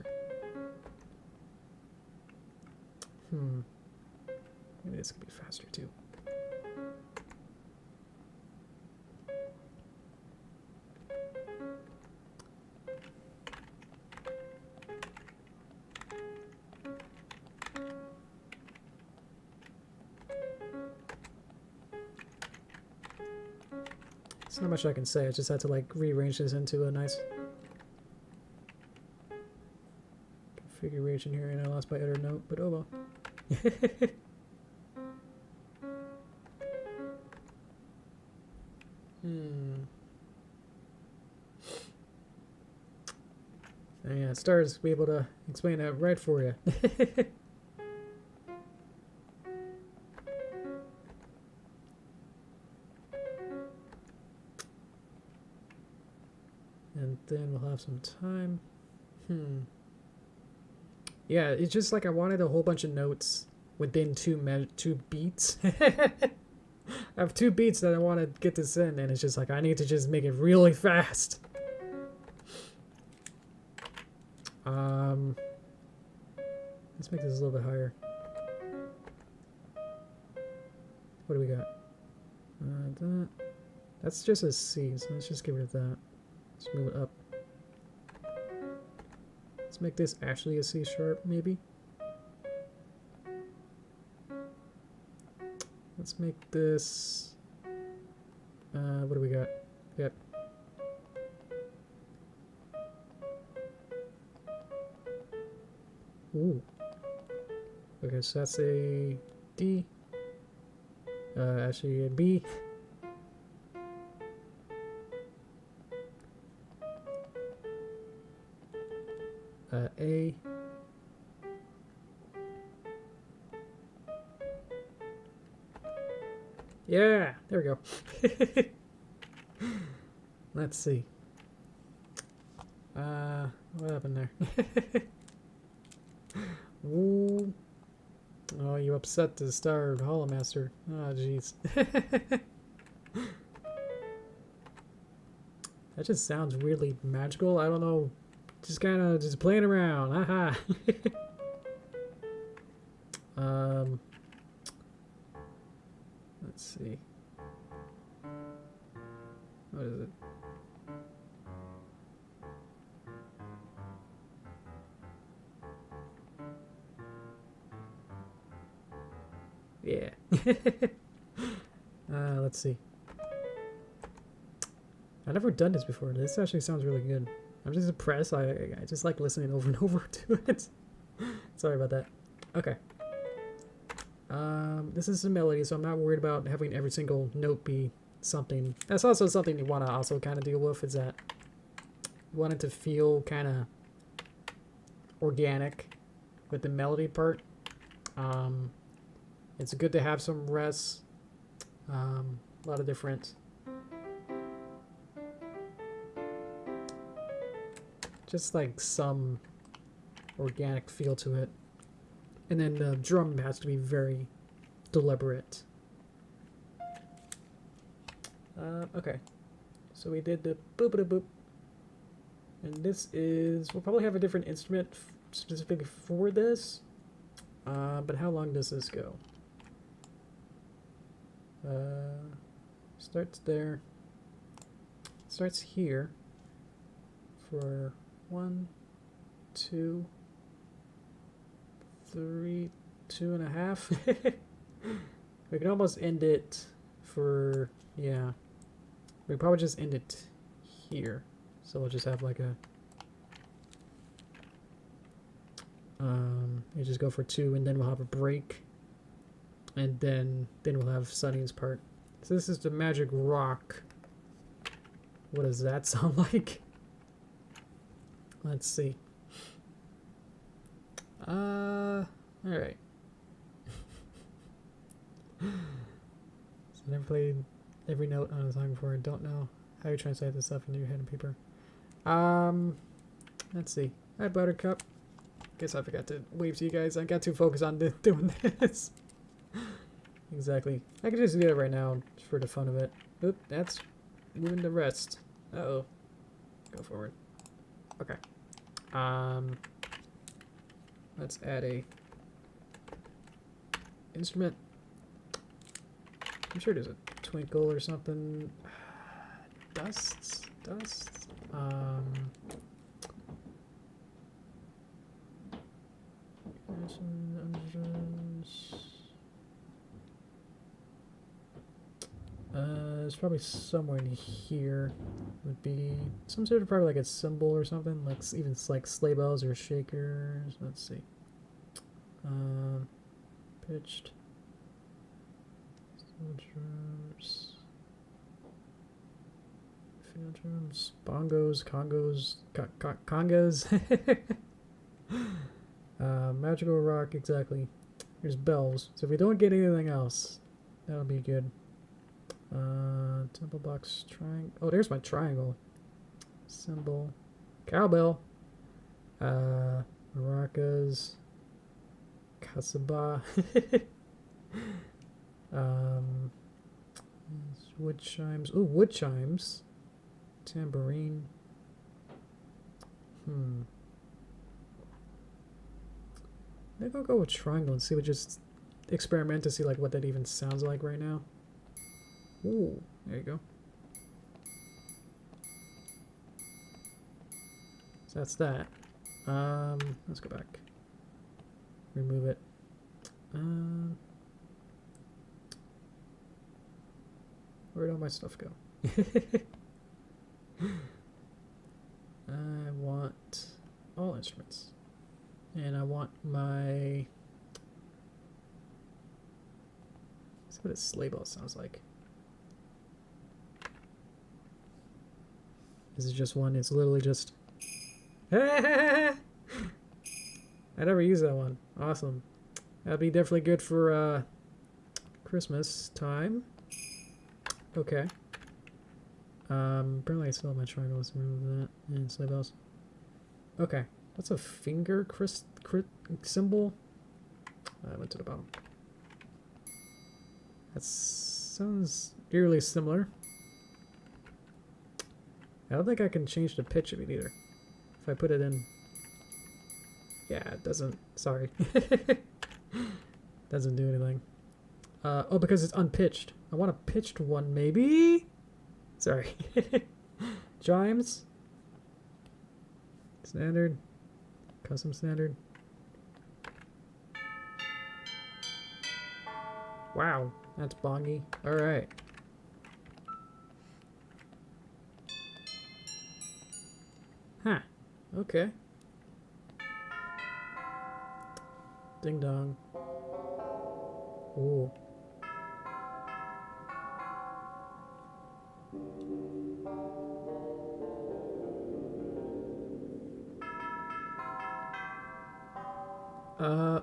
Maybe this could be faster too. There's not much I can say. I just had to like rearrange this into a nice configuration here, and I lost my editor note, but oh well. Yeah, Stars will be able to explain that right for you. And then we'll have some time. Yeah, it's just like I wanted a whole bunch of notes within two beats. I have 2 beats that I want to get this in, and it's just like I need to just make it really fast. Let's make this a little bit higher. What do we got? That's just a C, so let's just get rid of that. Let's move it up. Let's make this actually a C sharp, maybe. Let's make this... what do we got? Yep. Ooh. Okay, so that's a D. Actually a B. A. Yeah, there we go. Let's see. What happened there? Ooh. Oh, you upset the Star Hollow Master. Oh, jeez. That just sounds weirdly magical. I don't know. Just kind of just playing around. Haha. Let's see. What is it? Yeah. Let's see. I've never done this before. This actually sounds really good. I'm just impressed. I just like listening over and over to it. Sorry about that. Okay. This is a melody, so I'm not worried about having every single note be something. That's also something you want to also kind of deal with, is that you want it to feel kind of organic with the melody part. It's good to have some rests. A lot of different... just like some organic feel to it. And then the drum has to be very deliberate. Okay. So we did the boop-a-da-boop. And this is... we'll probably have a different instrument specifically for this. But how long does this go? Starts there. Starts here for 1, 2, 3, 2.5. We can almost end it for, yeah. We probably just end it here. So we'll just have like a, you just go for 2, and then we'll have a break. And then we'll have Sunny's part. So this is the Magic Rock. What does that sound like? Let's see. Alright. So I never played every note on a song before. I don't know how you translate this stuff into your head and paper. Let's see. Hi, Buttercup. Guess I forgot to wave to you guys. I got too focused on doing this. Exactly. I could just do it right now for the fun of it. Oop, that's moving the rest. Uh-oh. Go forward. Okay. Let's add a instrument. I'm sure there's a twinkle or something. Dust. It's probably somewhere in here. Would be some sort of probably like a cymbal or something, like even like sleigh bells or shakers. Let's see. Pitched. Drums. field drums, bongos, congas. Magical rock, exactly. Here's bells. So if we don't get anything else, that'll be good. Temple box triangle. Oh, there's my triangle. Symbol. Cowbell. Maracas. Kasaba. Wood chimes. Ooh, wood chimes. Tambourine. Maybe I'll go with triangle and see what, just experiment to see like what that even sounds like right now. Ooh, there you go. So that's that. Let's go back. Remove it. Where'd all my stuff go? I want all instruments. And I want my... Let's see what a sleigh bell sounds like. This is just one. It's literally just... I never used that one. Awesome. That'd be definitely good for Christmas time. Okay. Apparently I still have my triangles. Remove that. And sleigh bells. Okay. What's a finger crit symbol? I went to the bottom. That sounds eerily similar. I don't think I can change the pitch of it either. If I put it in... Yeah, it doesn't... Sorry. Doesn't do anything. Oh, because it's unpitched. I want a pitched one, maybe? Sorry. Chimes. Standard. Custom standard. Wow, that's bongy. Alright. Huh. Okay. Ding dong. Ooh.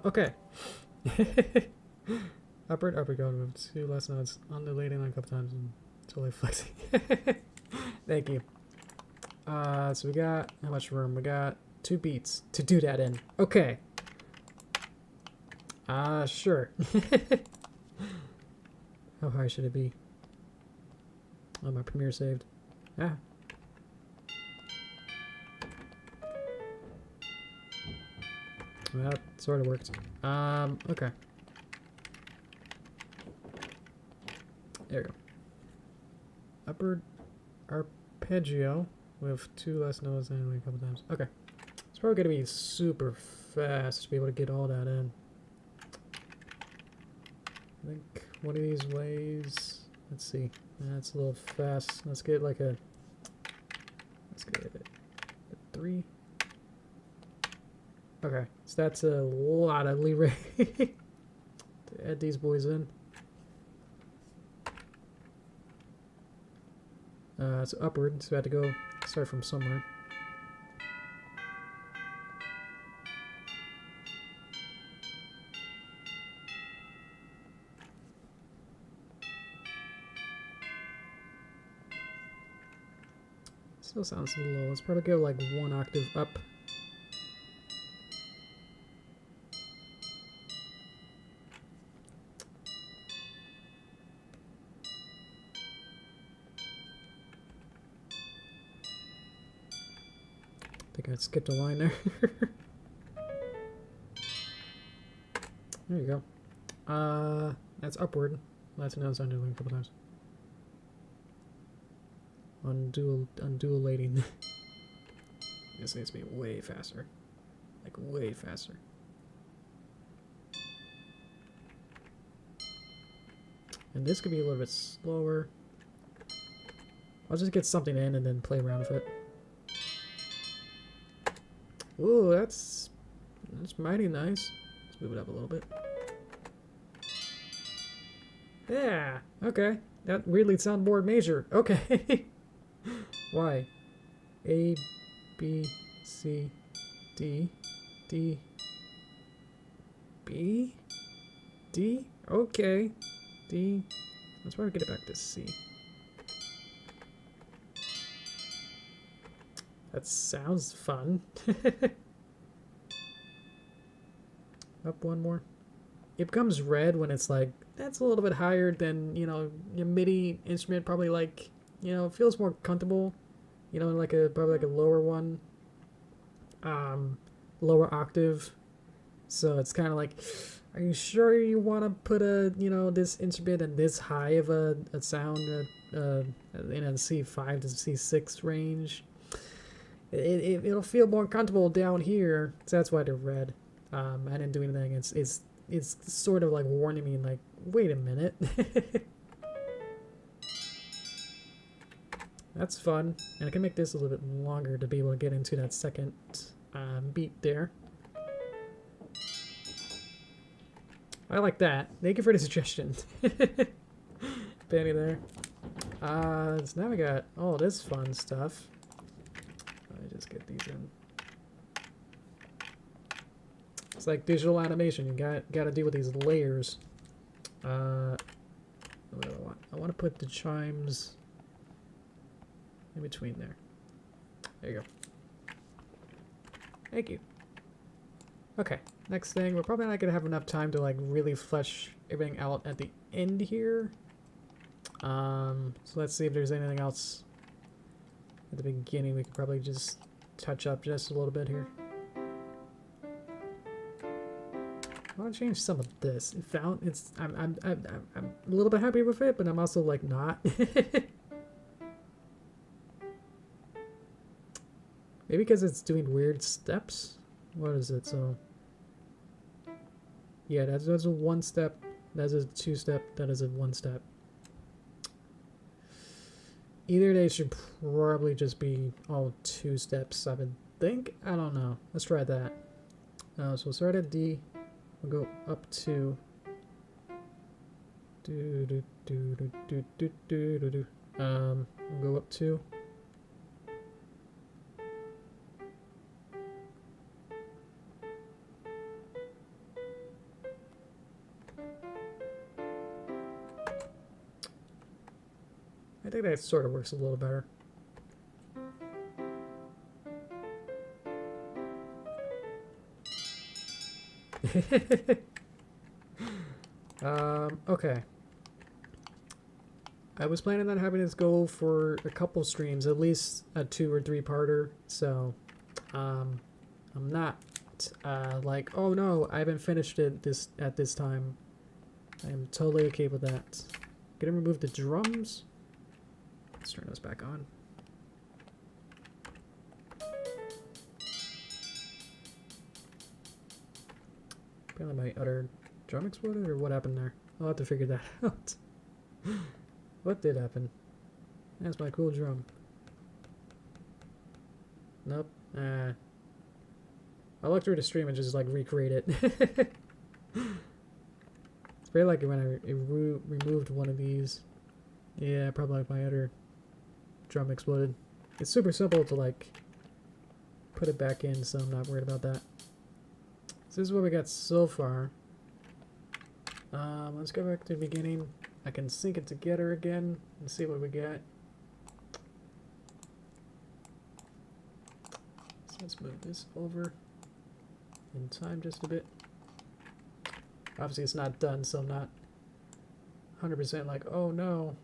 Okay. Upward, go move 2 less notes. Undulating a couple times and totally flexing. Thank you. So we got how much room? We got 2 beats to do that in. Okay. Sure. How high should it be? Oh, my Premiere saved. Ah. Well, that sort of worked. Okay. There we go. Upward arpeggio with 2 less notes and a couple times. Okay. It's probably going to be super fast to be able to get all that in. I think one of these ways... Let's see. That's a little fast. Let's get like a... Let's get it. 3. Okay. So that's a lot of leeway to add these boys in. It's upward, so I had to go start from somewhere. Still sounds a little low. Let's probably go like 1 octave up. I think I skipped a line there. There you go. That's upward. That's announced undulating a couple times. Undulating. This needs to be way faster. Like, way faster. And this could be a little bit slower. I'll just get something in and then play around with it. Ooh, that's mighty nice. Let's move it up a little bit. Yeah, okay. That weirdly soundboard major. Okay. Y. A, B, C, D, D, B, D? Okay. D. Let's probably get it back to C. That sounds fun. Up one more. It becomes red when it's like, that's a little bit higher than, you know, your MIDI instrument. Probably like, you know, it feels more comfortable. You know, like probably like a lower one. Lower octave. So it's kind of like, are you sure you want to put a, you know, this instrument in this high of a sound in a C5 to C6 range? It'll feel more comfortable down here, so that's why they're red. I didn't do anything. It's sort of like warning me, like, wait a minute. That's fun, and I can make this a little bit longer to be able to get into that second beat there. I like that. Thank you for the suggestion. Penny there. So now we got all this fun stuff. Let me just get these in. It's like digital animation. You gotta deal with these layers. What do I want? I want to put the chimes in between there. There you go. Thank you. Okay, next thing, we're probably not gonna have enough time to like really flesh everything out at the end here. So let's see if there's anything else at the beginning we could probably just touch up just a little bit here. I want to change some of this. I'm a little bit happy with it, but I'm also like not. Maybe because it's doing weird steps. What is it? So yeah, that's a one step. That's a two step. That is a one step. Either they should probably just be all two steps, I would think. I don't know. Let's try that. So we'll start at D. We'll go up to. We'll go up to. I think that sort of works a little better. Okay. I was planning on having this go for a couple streams, at least a 2 or 3 parter. So, I'm not like, oh no, I haven't finished it at this time. I am totally okay with that. Gonna remove the drums. Let's turn those back on. Apparently my other drum exploded, or what happened there? I'll have to figure that out. What did happen? That's my cool drum. Nope. I'll look through the stream and just like recreate it. It's very lucky when I removed one of these. Yeah, probably like my other drum exploded. It's super simple to like put it back in, so I'm not worried about that. So this is what we got so far. Let's go back to the beginning. I can sync it together again and see what we got. So let's move this over in time just a bit. Obviously it's not done, so I'm not 100% like, oh no,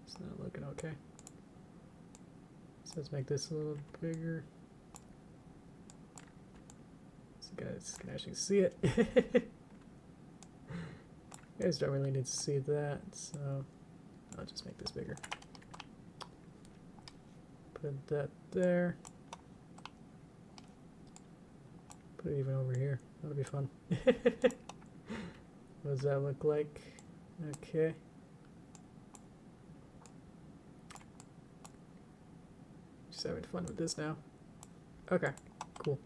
it's not looking okay. So let's make this a little bigger so you guys can actually see it. You guys don't really need to see that, so I'll just make this bigger. Put that there. Put it even over here. That'll be fun. What does that look like? Okay. Just having fun with this now. Okay, cool.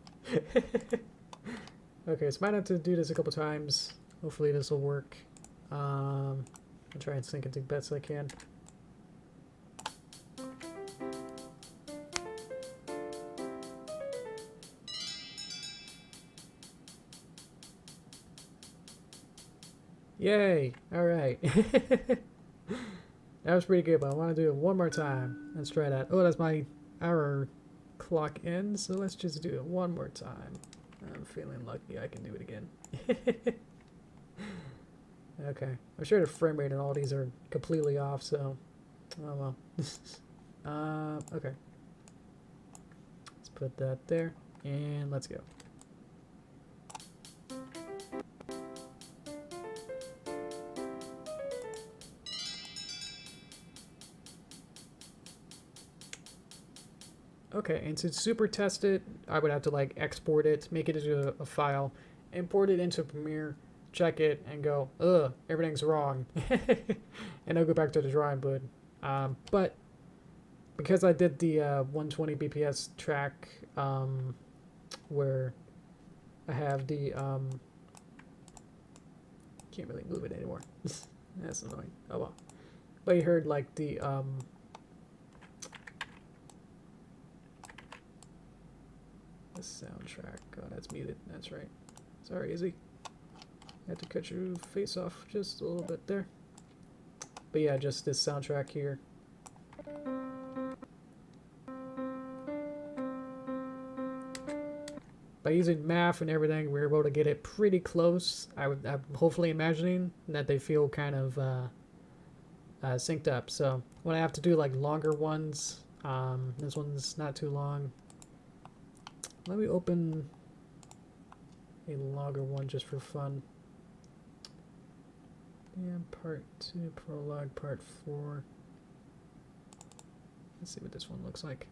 Okay, so might have to do this a couple times. Hopefully this will work. I'll try and sync it the best I can. Yay! Alright. That was pretty good, but I want to do it one more time. Let's try that. Oh, that's my hour clock in, so let's just do it one more time. I'm feeling lucky I can do it again. Okay. I'm sure the frame rate and all these are completely off, so... Oh well. Okay. Let's put that there, and let's go. Okay, and to super test it, I would have to like export it, make it into a file, import it into Premiere, check it, and go, ugh, everything's wrong. And I'll go back to the drawing board. But because I did the 120 BPS track where I have the... can't really move it anymore. That's annoying. Oh well. But you heard like the... the soundtrack. Oh, that's muted. That's right. Sorry, Izzy. I had to cut your face off just a little bit there. But yeah, just this soundtrack here. By using math and everything, we were able to get it pretty close. I'm hopefully imagining that they feel kind of synced up. So when I have to do like longer ones, this one's not too long. Let me open a longer one just for fun. Yeah, part 2, prologue, part 4. Let's see what this one looks like.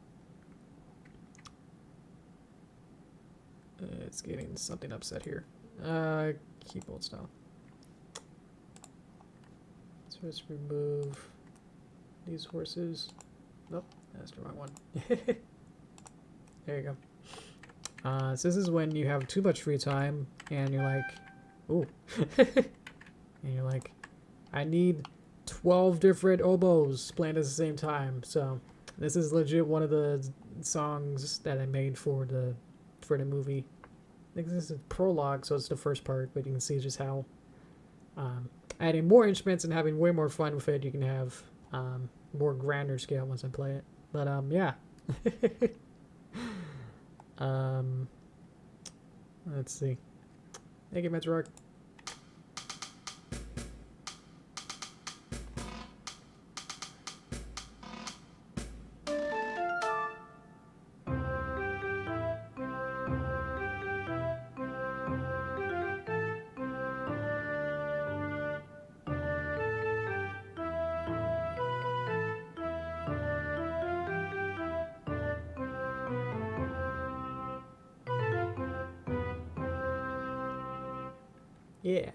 It's getting something upset here. Keyboard style. So let's remove these horses. Nope, that's the wrong one. There you go. So this is when you have too much free time and you're like, ooh. And you're like, I need 12 different oboes playing at the same time. So this is legit one of the songs that I made for the movie. I think this is a prologue, so it's the first part, but you can see just how adding more instruments and having way more fun with it, you can have more grander scale once I play it. But yeah. Let's see. Thank you, Metroark. Yeah.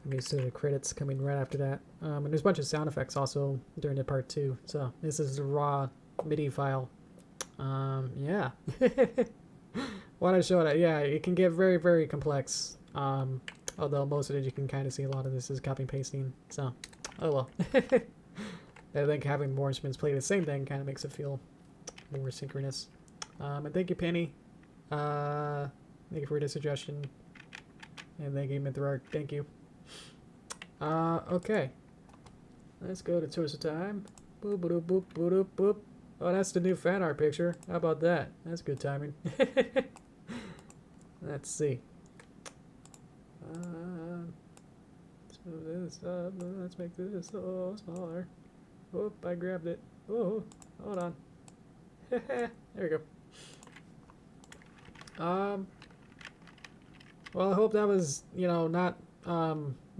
Okay, so the credits coming right after that. And there's a bunch of sound effects also during the part 2. So this is the raw MIDI file. Yeah. Why did I show that? Yeah, it can get very, very complex. Although most of it you can kind of see a lot of this is copy and pasting. So, oh well. I think having more instruments play the same thing kind of makes it feel more synchronous. And thank you, Penny. Thank you for the suggestion. And thank you, Mythroark. Thank you. Okay. Let's go to Tourist Time. Boop, boop, boop, boop, boop, boop. Oh, that's the new fan art picture. How about that? That's good timing. Let's see. Let's move this up. Let's make this a little smaller. Whoop, I grabbed it. Oh, hold on. There we go. Well, I hope that was, you know, not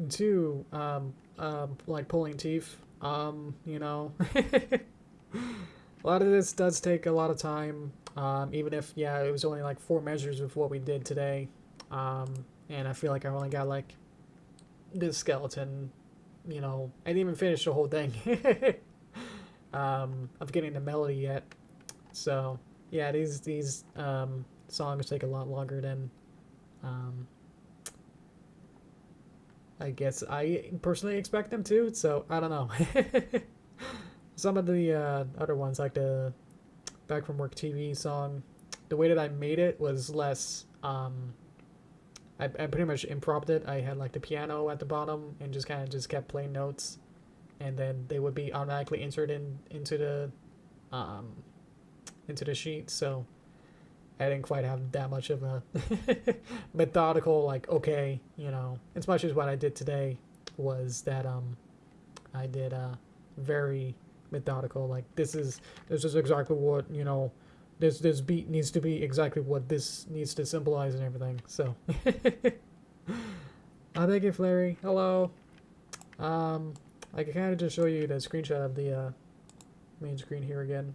too like pulling teeth. You know. A lot of this does take a lot of time, even if, yeah, it was only like 4 measures of what we did today. And I feel like I only got like this skeleton, you know, I didn't even finish the whole thing of getting the melody yet. So, yeah, these songs take a lot longer than I guess I personally expect them to, so I don't know. Some of the other ones, like the Back from Work TV song, the way that I made it was less I pretty much improv'd it. I had like the piano at the bottom and just kind of just kept playing notes, and then they would be automatically inserted um, into the sheet. So I didn't quite have that much of a methodical, like, okay, you know, as much as what I did today was that I did very methodical, like this is exactly what, you know, this beat needs to be exactly what this needs to symbolize and everything. So thank you, Flary. Hello. I can kind of just show you the screenshot of the main screen here again.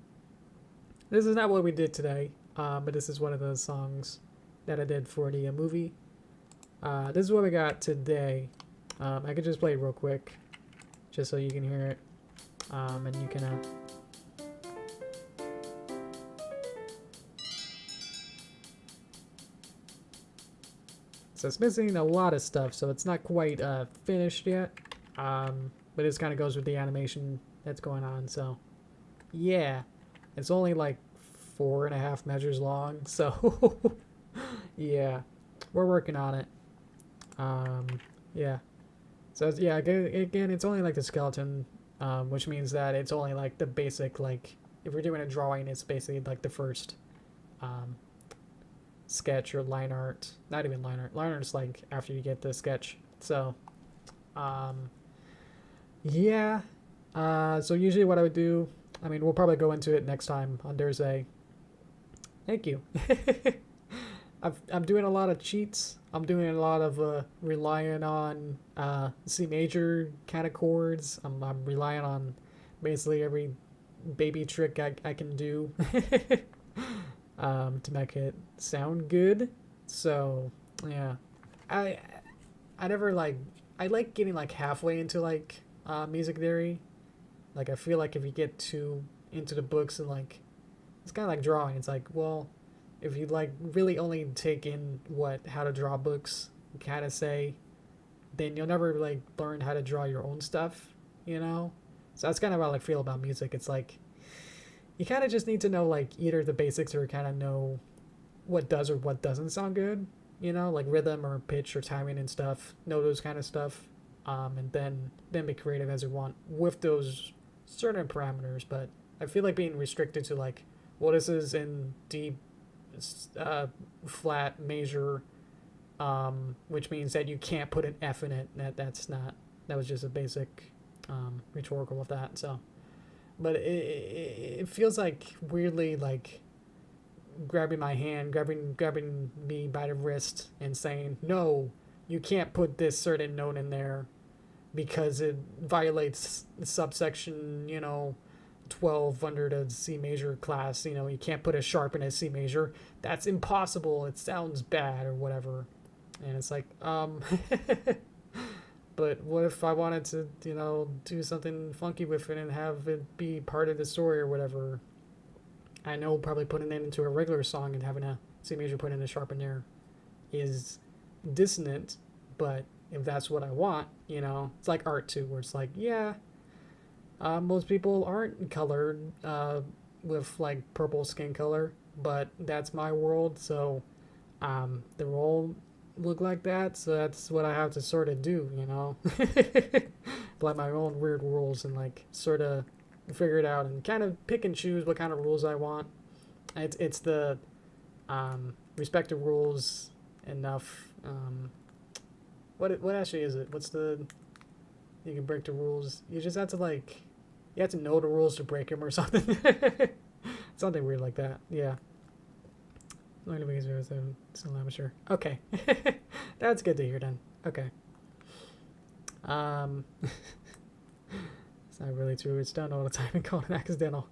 This is not what we did today, but this is one of the songs that I did for the movie. This is what we got today. I could just play it real quick, just so you can hear it, and you can. So it's missing a lot of stuff, so it's not quite finished yet, but this kind of goes with the animation that's going on. So yeah, it's only like 4.5 measures long, so yeah, we're working on it. Yeah, so yeah, again, it's only like the skeleton, which means that it's only like the basic, like if we're doing a drawing, it's basically like the first sketch or line art. Not even line art. Line art's like after you get the sketch. So yeah, so usually what I would do, I mean, we'll probably go into it next time on Thursday. Thank you. I'm doing a lot of cheats. I'm doing a lot of relying on C major kind of chords. I'm relying on basically every baby trick I can do to make it sound good. So yeah, I never like, I like getting like halfway into like music theory. Like I feel like if you get too into the books and like, it's kind of like drawing. It's like, well, if you like really only take in what how to draw books kind of say, then you'll never like learn how to draw your own stuff, you know. So that's kind of how I like feel about music. It's like you kind of just need to know like either the basics or kind of know what does or what doesn't sound good, you know, like rhythm or pitch or timing and stuff. Know those kind of stuff, and then be creative as you want with those certain parameters. But I feel like being restricted to like, well, this is in D flat major, which means that you can't put an F in it. That's not, that was just a basic rhetorical of that. So, but it feels like weirdly like grabbing my hand, grabbing me by the wrist and saying, no, you can't put this certain note in there because it violates subsection, you know, 12 under the C major class. You know, you can't put a sharp in a C major. That's impossible. It sounds bad or whatever. And it's like, but what if I wanted to, you know, do something funky with it and have it be part of the story or whatever? I know probably putting it into a regular song and having a C major put in a sharp in there is dissonant, but if that's what I want, you know, it's like art too, where it's like, yeah, most people aren't colored with like purple skin color, but that's my world, so they all look like that, so that's what I have to sort of do, you know. Like my own weird rules and like sort of figure it out and kind of pick and choose what kind of rules I want. It's the respect the rules enough. What actually is it? What's the, you can break the rules? You just have to like, you have to know the rules to break them or something. Something weird like that. Yeah. Still amateur. Okay. That's good to hear then. Okay. It's not really true. It's done all the time and called an accidental.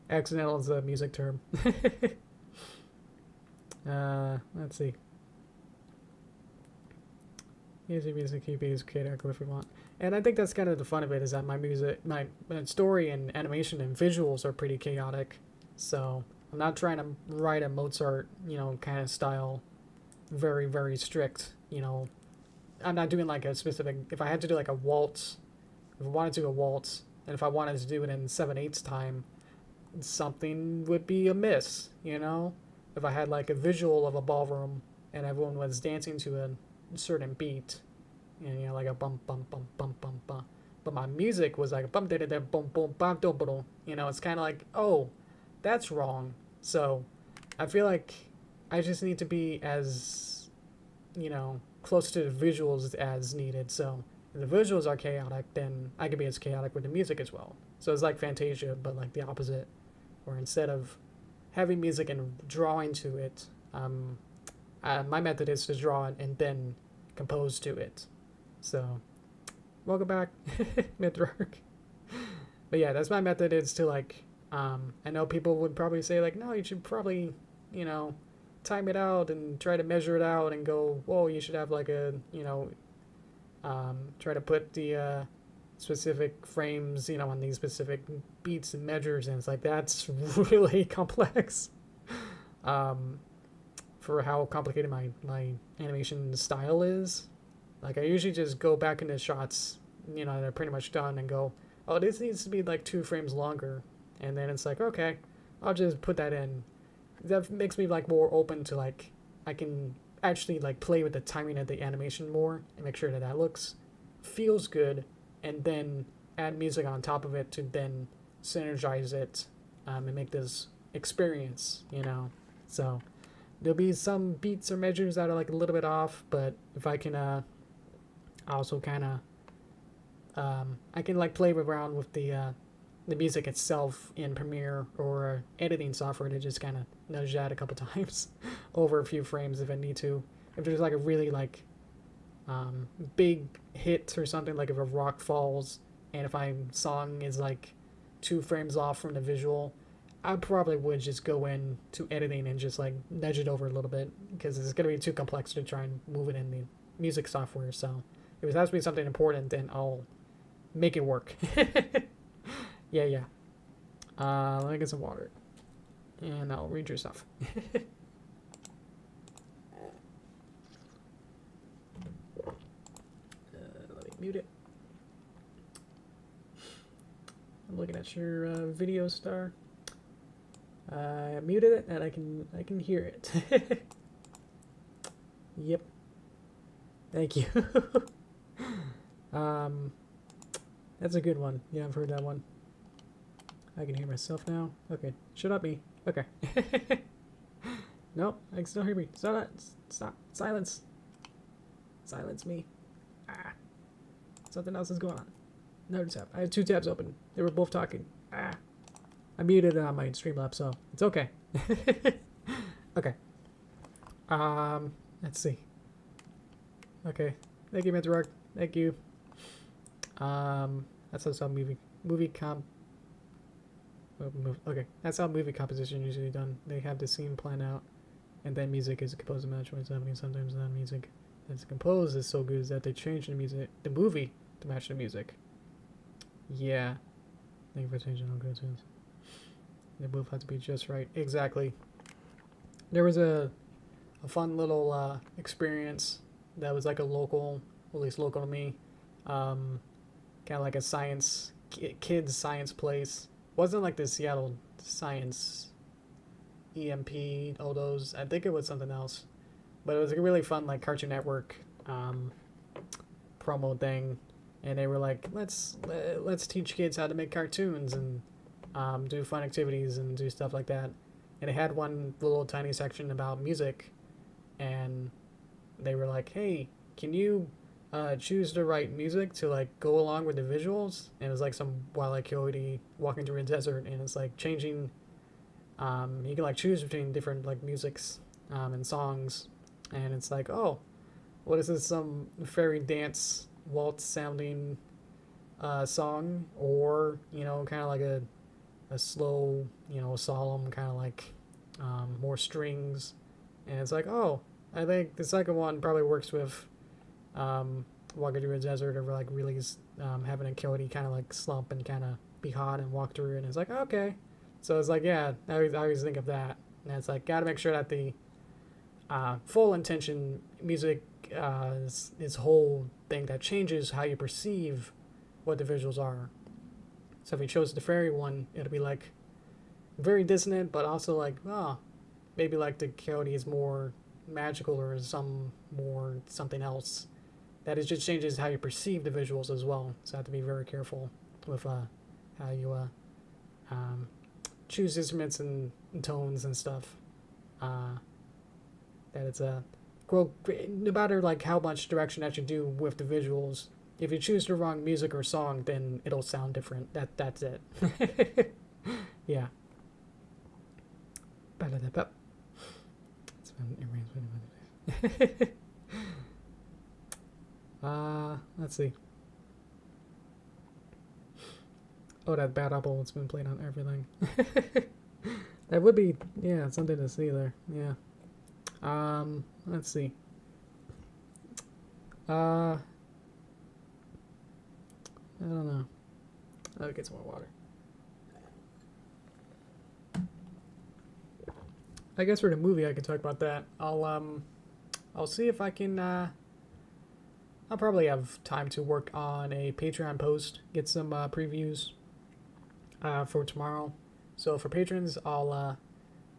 Accidental is a music term. Let's see. Use your music QBs, create a if we want. And I think that's kind of the fun of it, is that my music, my story and animation and visuals are pretty chaotic. So I'm not trying to write a Mozart, you know, kind of style, very, very strict, you know. I'm not doing like a specific, if I had to do like a waltz, if I wanted to do a waltz, and if I wanted to do it in 7/8 time, something would be amiss, you know. If I had like a visual of a ballroom and everyone was dancing to a certain beat, and you know, like a bump bump bump bump bump bump. But my music was like a bump da da da boom boom bump dum boom. You know, it's kind of like, oh, that's wrong. So I feel like I just need to be as, you know, close to the visuals as needed. So if the visuals are chaotic, then I can be as chaotic with the music as well. So it's like Fantasia, but like the opposite, where instead of having music and drawing to it, my method is to draw it and then compose to it. So welcome back, Midrock. But yeah, that's my method, is to like, I know people would probably say like, no, you should probably, you know, time it out and try to measure it out and go, whoa, you should have like a, you know, try to put the specific frames, you know, on these specific beats and measures, and it's like, that's really complex for how complicated my animation style is. Like, I usually just go back into shots, you know, they're pretty much done, and go, oh, this needs to be like 2 frames longer, and then it's like, okay, I'll just put that in. That makes me like more open to like, I can actually like play with the timing of the animation more and make sure that that feels good, and then add music on top of it to then synergize it, and make this experience, you know. So there'll be some beats or measures that are like a little bit off, but if I can also kind of I can like play around with the music itself in Premiere or editing software to just kind of nudge that a couple times over a few frames if I need to. If there's like a really like big hit or something, like if a rock falls and if my song is like 2 frames off from the visual, I probably would just go in to editing and just like nudge it over a little bit, because it's going to be too complex to try and move it in the music software. So if it has to be something important, then I'll make it work. Yeah. Let me get some water, and I'll read your stuff. Let me mute it. I'm looking at your video star. I muted it, and I can hear it. Yep. Thank you. That's a good one. Yeah, I've heard that one. I can hear myself now. Okay, shut up, me. Okay. Nope, I can still hear me. Stop. Silence. Silence me. Ah. Something else is going on. Another tab. I had 2 tabs open. They were both talking. Ah. I muted it on my Streamlabs, so it's okay. Okay. Let's see. Okay. Thank you, Midrock. Thank you. That's how movie comp. Okay, that's how movie composition is usually done. They have the scene planned out, and then music is composed to match what's happening. Sometimes the music that's composed is so good that they change the movie to match the music. Yeah. Thank you for changing all good tunes. They both have to be just right. Exactly. There was a fun little experience that was like a local, at least local to me, kind of like a kids science place. Wasn't like the Seattle Science EMP, all those. I think it was something else, but it was a really fun like Cartoon Network promo thing, and they were like, let's teach kids how to make cartoons and do fun activities and do stuff like that. And it had one little tiny section about music, and they were like, hey, can you choose the right music to like go along with the visuals? And it was like some wildlife coyote walking through a desert, and it's like changing, you can like choose between different like musics and songs, and it's like, oh, what is this, some fairy dance waltz sounding song, or you know, kind of like a slow, you know, solemn kind of like more strings. And it's like, oh, I think the second one probably works with walking through a desert, or like really having a coyote kind of like slump and kind of be hot and walk through, and it's like, okay. So it's like, yeah, I always think of that, and it's like, gotta make sure that the full intention music is this whole thing that changes how you perceive what the visuals are. So if you chose the fairy one, it'll be like very dissonant, but also like, oh, maybe like the coyote is more magical or something else. That it just changes how you perceive the visuals as well. So I have to be very careful with how you choose instruments and tones and stuff. That it's well, no matter like how much direction that you do with the visuals, if you choose the wrong music or song, then it'll sound different. That's it. Yeah. Let's see. Oh, that bad apple, it's been played on everything. That would be, yeah, something to see there. Yeah. Let's see. I don't know. I'll get some more water. I guess for the movie, I can talk about that. I'll see if I can, I'll probably have time to work on a Patreon post, get some, previews, for tomorrow. So for patrons, I'll,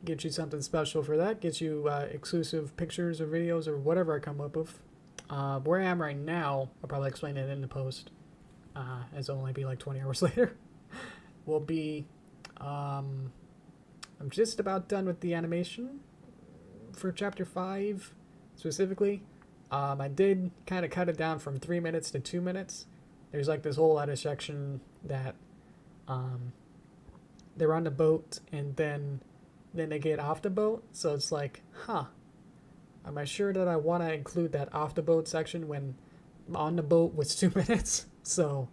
get you something special for that, get you, exclusive pictures or videos or whatever I come up with. Where I am right now, I'll probably explain it in the post, as it'll only be like 20 hours later, will be, I'm just about done with the animation for chapter 5 specifically. I did kind of cut it down from 3 minutes to 2 minutes. There's like this whole other section that they're on the boat and then they get off the boat. So it's like, huh, am I sure that I want to include that off the boat section when on the boat was 2 minutes? So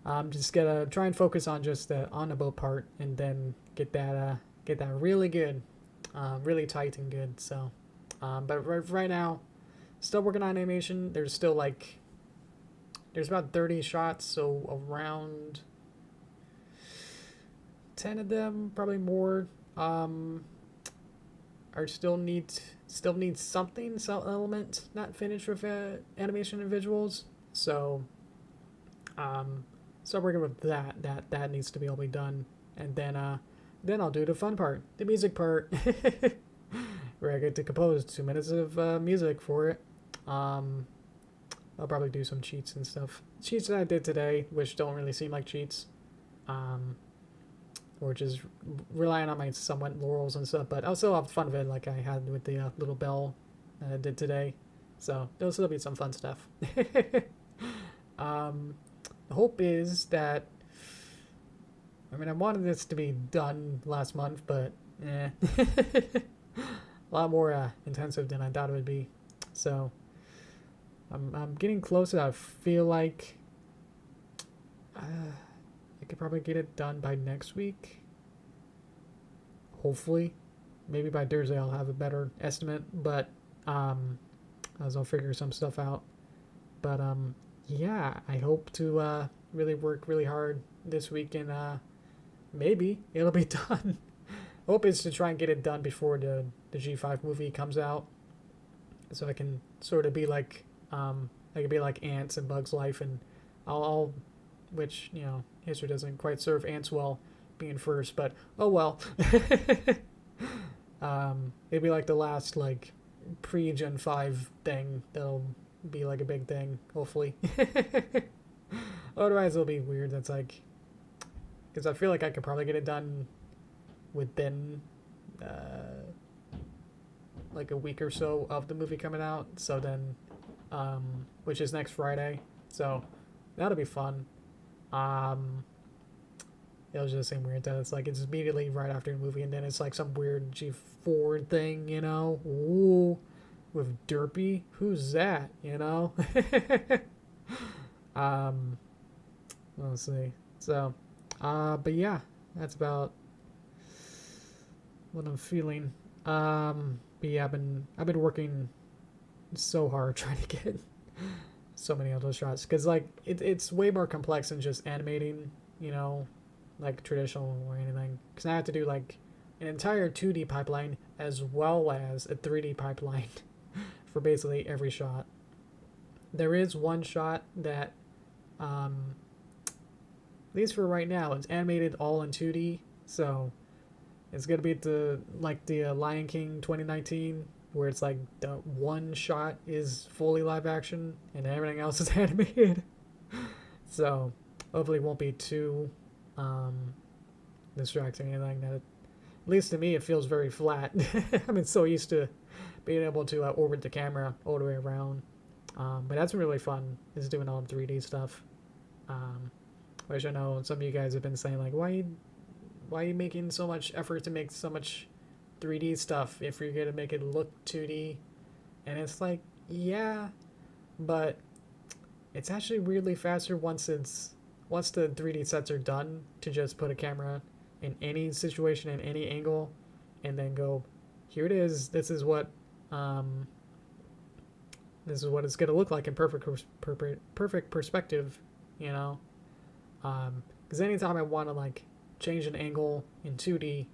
I'm just gonna try and focus on just the on the boat part and then get that really good, really tight and good. So, but right now, still working on animation. There's still like, there's about 30 shots, so around 10 of them, probably more, are still need something, some element not finished with animation and visuals. So, start working with that needs to be all be done, and then I'll do the fun part, the music part, where I get to compose 2 minutes of music for it. I'll probably do some cheats and stuff. Cheats that I did today, which don't really seem like cheats, or just relying on my somewhat laurels and stuff. But I'll still have fun of it, like I had with the little bell that I did today. So there'll still be some fun stuff. The hope is that, I mean, I wanted this to be done last month, but a lot more intensive than I thought it would be. So I'm getting closer. I feel like I could probably get it done by next week. Hopefully, maybe by Thursday I'll have a better estimate. But as I'll figure some stuff out. But yeah, I hope to really work really hard this week and maybe it'll be done. Hope is to try and get it done before the G5 movie comes out, so I can sort of be like I can be like Ants and Bugs Life, and I'll which, you know, history doesn't quite serve Ants well being first, but oh well. It'd be like the last like pre-Gen 5 thing that'll be like a big thing, hopefully. Otherwise it'll be weird. That's like, because I feel like I could probably get it done within like a week or so of the movie coming out. So then, which is next Friday. So that'll be fun. It was just the same weird that it's like it's immediately right after the movie, and then it's like some weird G4 thing, you know? Ooh, with Derpy, who's that? You know? Let's see. So, but yeah, that's about what I'm feeling. But yeah, I've been working so hard trying to get so many of those shots, because like it's way more complex than just animating, you know, like traditional or anything. Because I have to do like an entire 2D pipeline as well as a 3D pipeline for basically every shot. There is one shot that, at least for right now, it's animated all in 2D, so it's gonna be the Lion King 2019 where it's like the one shot is fully live action and everything else is animated. So hopefully it won't be too distracting or anything. That at least to me it feels very flat. I've been so used to being able to orbit the camera all the way around. But that's been really fun, is doing all the 3D stuff. Which I know some of you guys have been saying, like, why are you making so much effort to make so much 3D stuff if you're gonna make it look 2D? And it's like, yeah, but it's actually weirdly faster once the 3D sets are done to just put a camera in any situation, in any angle, and then go, here it is. This is what it's gonna look like in perfect perspective, you know. Because anytime I want to like change an angle in 2D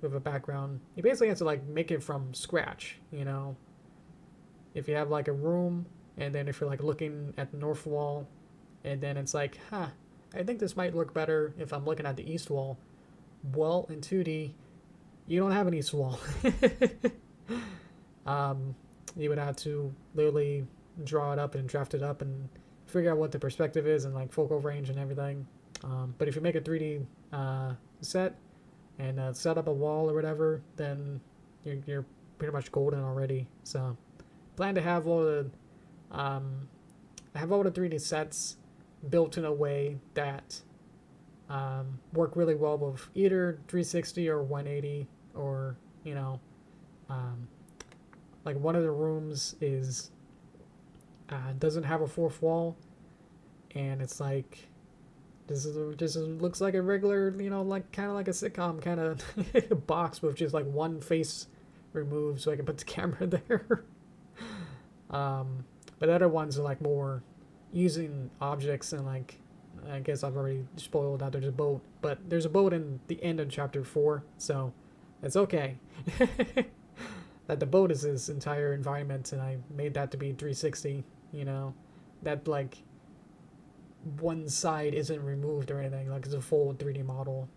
with a background, you basically have to like make it from scratch, you know. If you have like a room, and then if you're like looking at the north wall, and then it's like, I think this might look better if I'm looking at the east wall. Well, in 2D, you don't have an east wall. You would have to literally draw it up and draft it up and figure out what the perspective is and like focal range and everything. But if you make a 3D set and set up a wall or whatever, then you're pretty much golden already. So plan to have all the 3D sets built in a way that work really well with either 360 or 180, or you know, like one of the rooms is doesn't have a fourth wall, and it's like this looks like a regular, you know, like kind of like a sitcom kind of box with just like one face removed so I can put the camera there. But other ones are like more using objects, and like I guess I've already spoiled that there's a boat, but there's a boat in the end of chapter 4, so it's okay. That the boat is this entire environment, and I made that to be 360, you know, that like one side isn't removed or anything, like it's a full 3D model.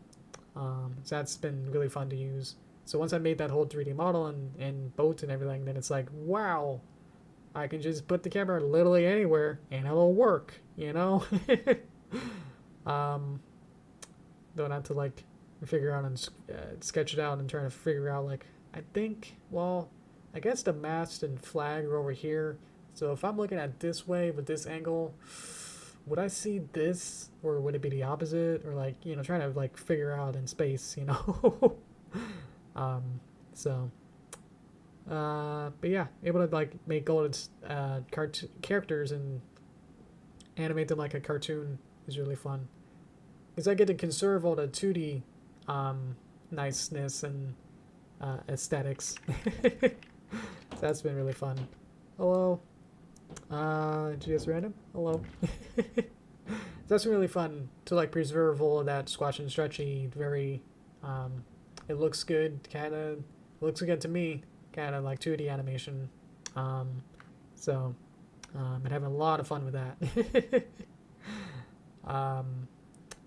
So that's been really fun to use. So once I made that whole 3D model and boat and everything, then it's like, wow, I can just put the camera literally anywhere and it'll work, you know. Don't have to like figure out and sketch it out and try to figure out like, I think, well, I guess the mast and flag are over here. So if I'm looking at this way with this angle, would I see this, or would it be the opposite? Or like, you know, trying to like figure out in space, you know. But yeah, able to like make all its characters and animate them like a cartoon is really fun. Because I get to conserve all the 2D niceness and aesthetics. So that's been really fun. Hello. GS Random. Hello. That's been really fun to like preserve all of that squash and stretchy, very it looks good, kinda looks good to me, kinda like 2D animation. I'm having a lot of fun with that.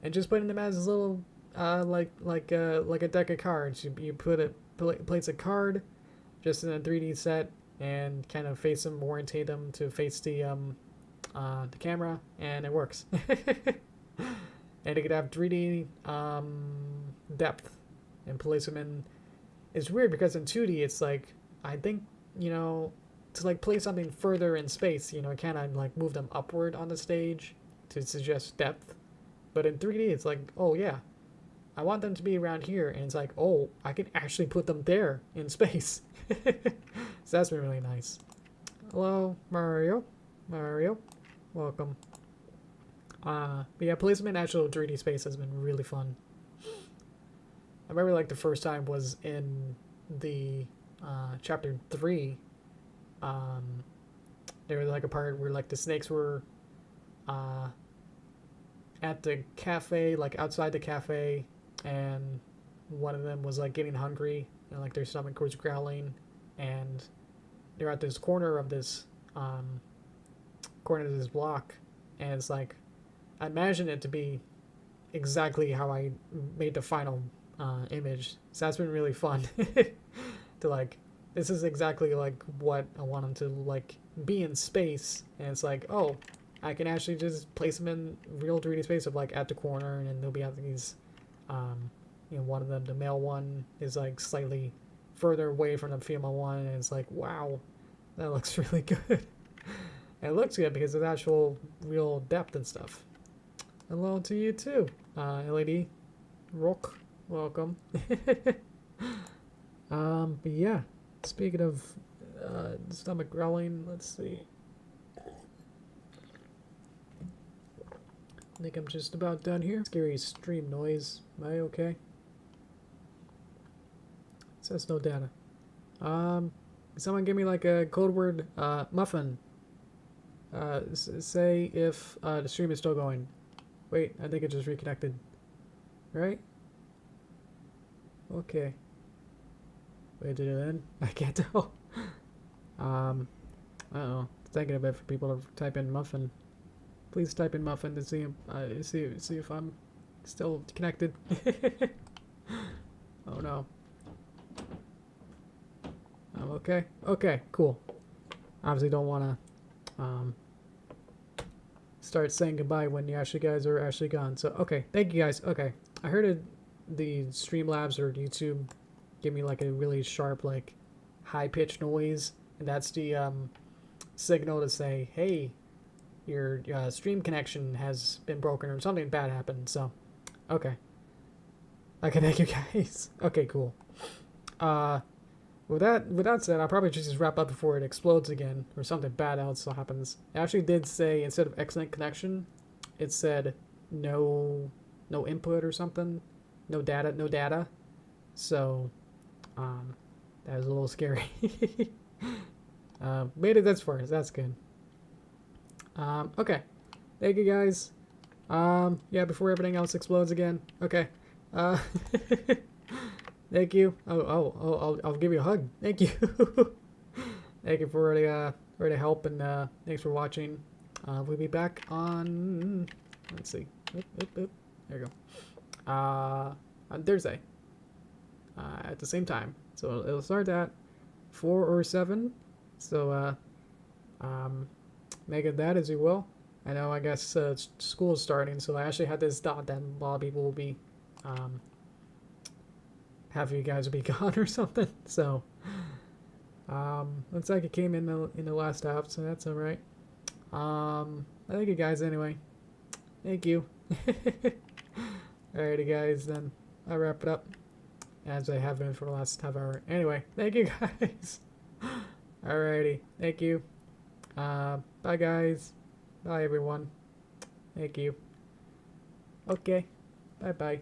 And just putting them as little like a deck of cards. You place a card just in a 3D set and kind of face them, orientate them to face the camera, and it works. And it could have 3D depth and place them in. It's weird because in 2D it's like, I think, you know, to like place something further in space, you know, kind of like move them upward on the stage to suggest depth. But in 3D it's like, oh yeah, I want them to be around here, and it's like, oh, I can actually put them there in space. So that's been really nice. Hello, Mario. Welcome. But yeah, placement in actual 3D space has been really fun. I remember like the first time was in the chapter 3. There was like a part where like the snakes were at the cafe, like outside the cafe, and one of them was like getting hungry, and like their stomach was growling, and they're at this corner of this block, and it's like, I imagine it to be exactly how I made the final image. So that's been really fun to like this is exactly like what I want them to like be in space, and it's like, oh, I can actually just place them in real 3D space of like at the corner, and then they'll be at these, you know, one of them, the male one is like slightly further away from the female one, and it's like, wow, that looks really good. And it looks good because of actual real depth and stuff. Hello to you too, LED Rock, welcome. But yeah, speaking of stomach growling, let's see. I think I'm just about done here. Scary stream noise. Am I okay? It says no data. Can someone give me like a code word? Muffin. Say if the stream is still going. Wait, I think it just reconnected. Right? Okay. Wait, did it end? I can't tell. Uh-oh. It's taking a bit for people to type in muffin. Please type in muffin to see if I'm still connected. Oh no. I'm okay. Okay, cool. Obviously don't want to start saying goodbye when you actually guys are actually gone. So okay, thank you guys. Okay, I heard the Streamlabs or YouTube give me like a really sharp, like high-pitched noise, and that's the signal to say, hey, your stream connection has been broken or something bad happened. So okay, thank you guys. Okay, cool. With that said, I'll probably just wrap up before it explodes again or something bad else happens. It actually did say, instead of excellent connection, it said no input or something, no data. So that was a little scary. Made it this far, that's good. Okay, thank you guys. Yeah, before everything else explodes again. Okay. Thank you. I'll give you a hug. Thank you. Thank you for the help, and thanks for watching. We'll be back on, let's see. There you go. On Thursday. At the same time. So it'll start at 4 or 7. So make it that as you will. I know, I guess school is starting, so I actually had this thought that a lot of people will be half of you guys will be gone or something. So looks like it came in the last half, so that's all right. I thank you guys anyway. Thank you. Alrighty guys, then I'll wrap it up as I have been for the last half hour. Anyway, thank you guys. Alrighty, thank you. Bye guys. Bye everyone. Thank you. Okay. Bye bye.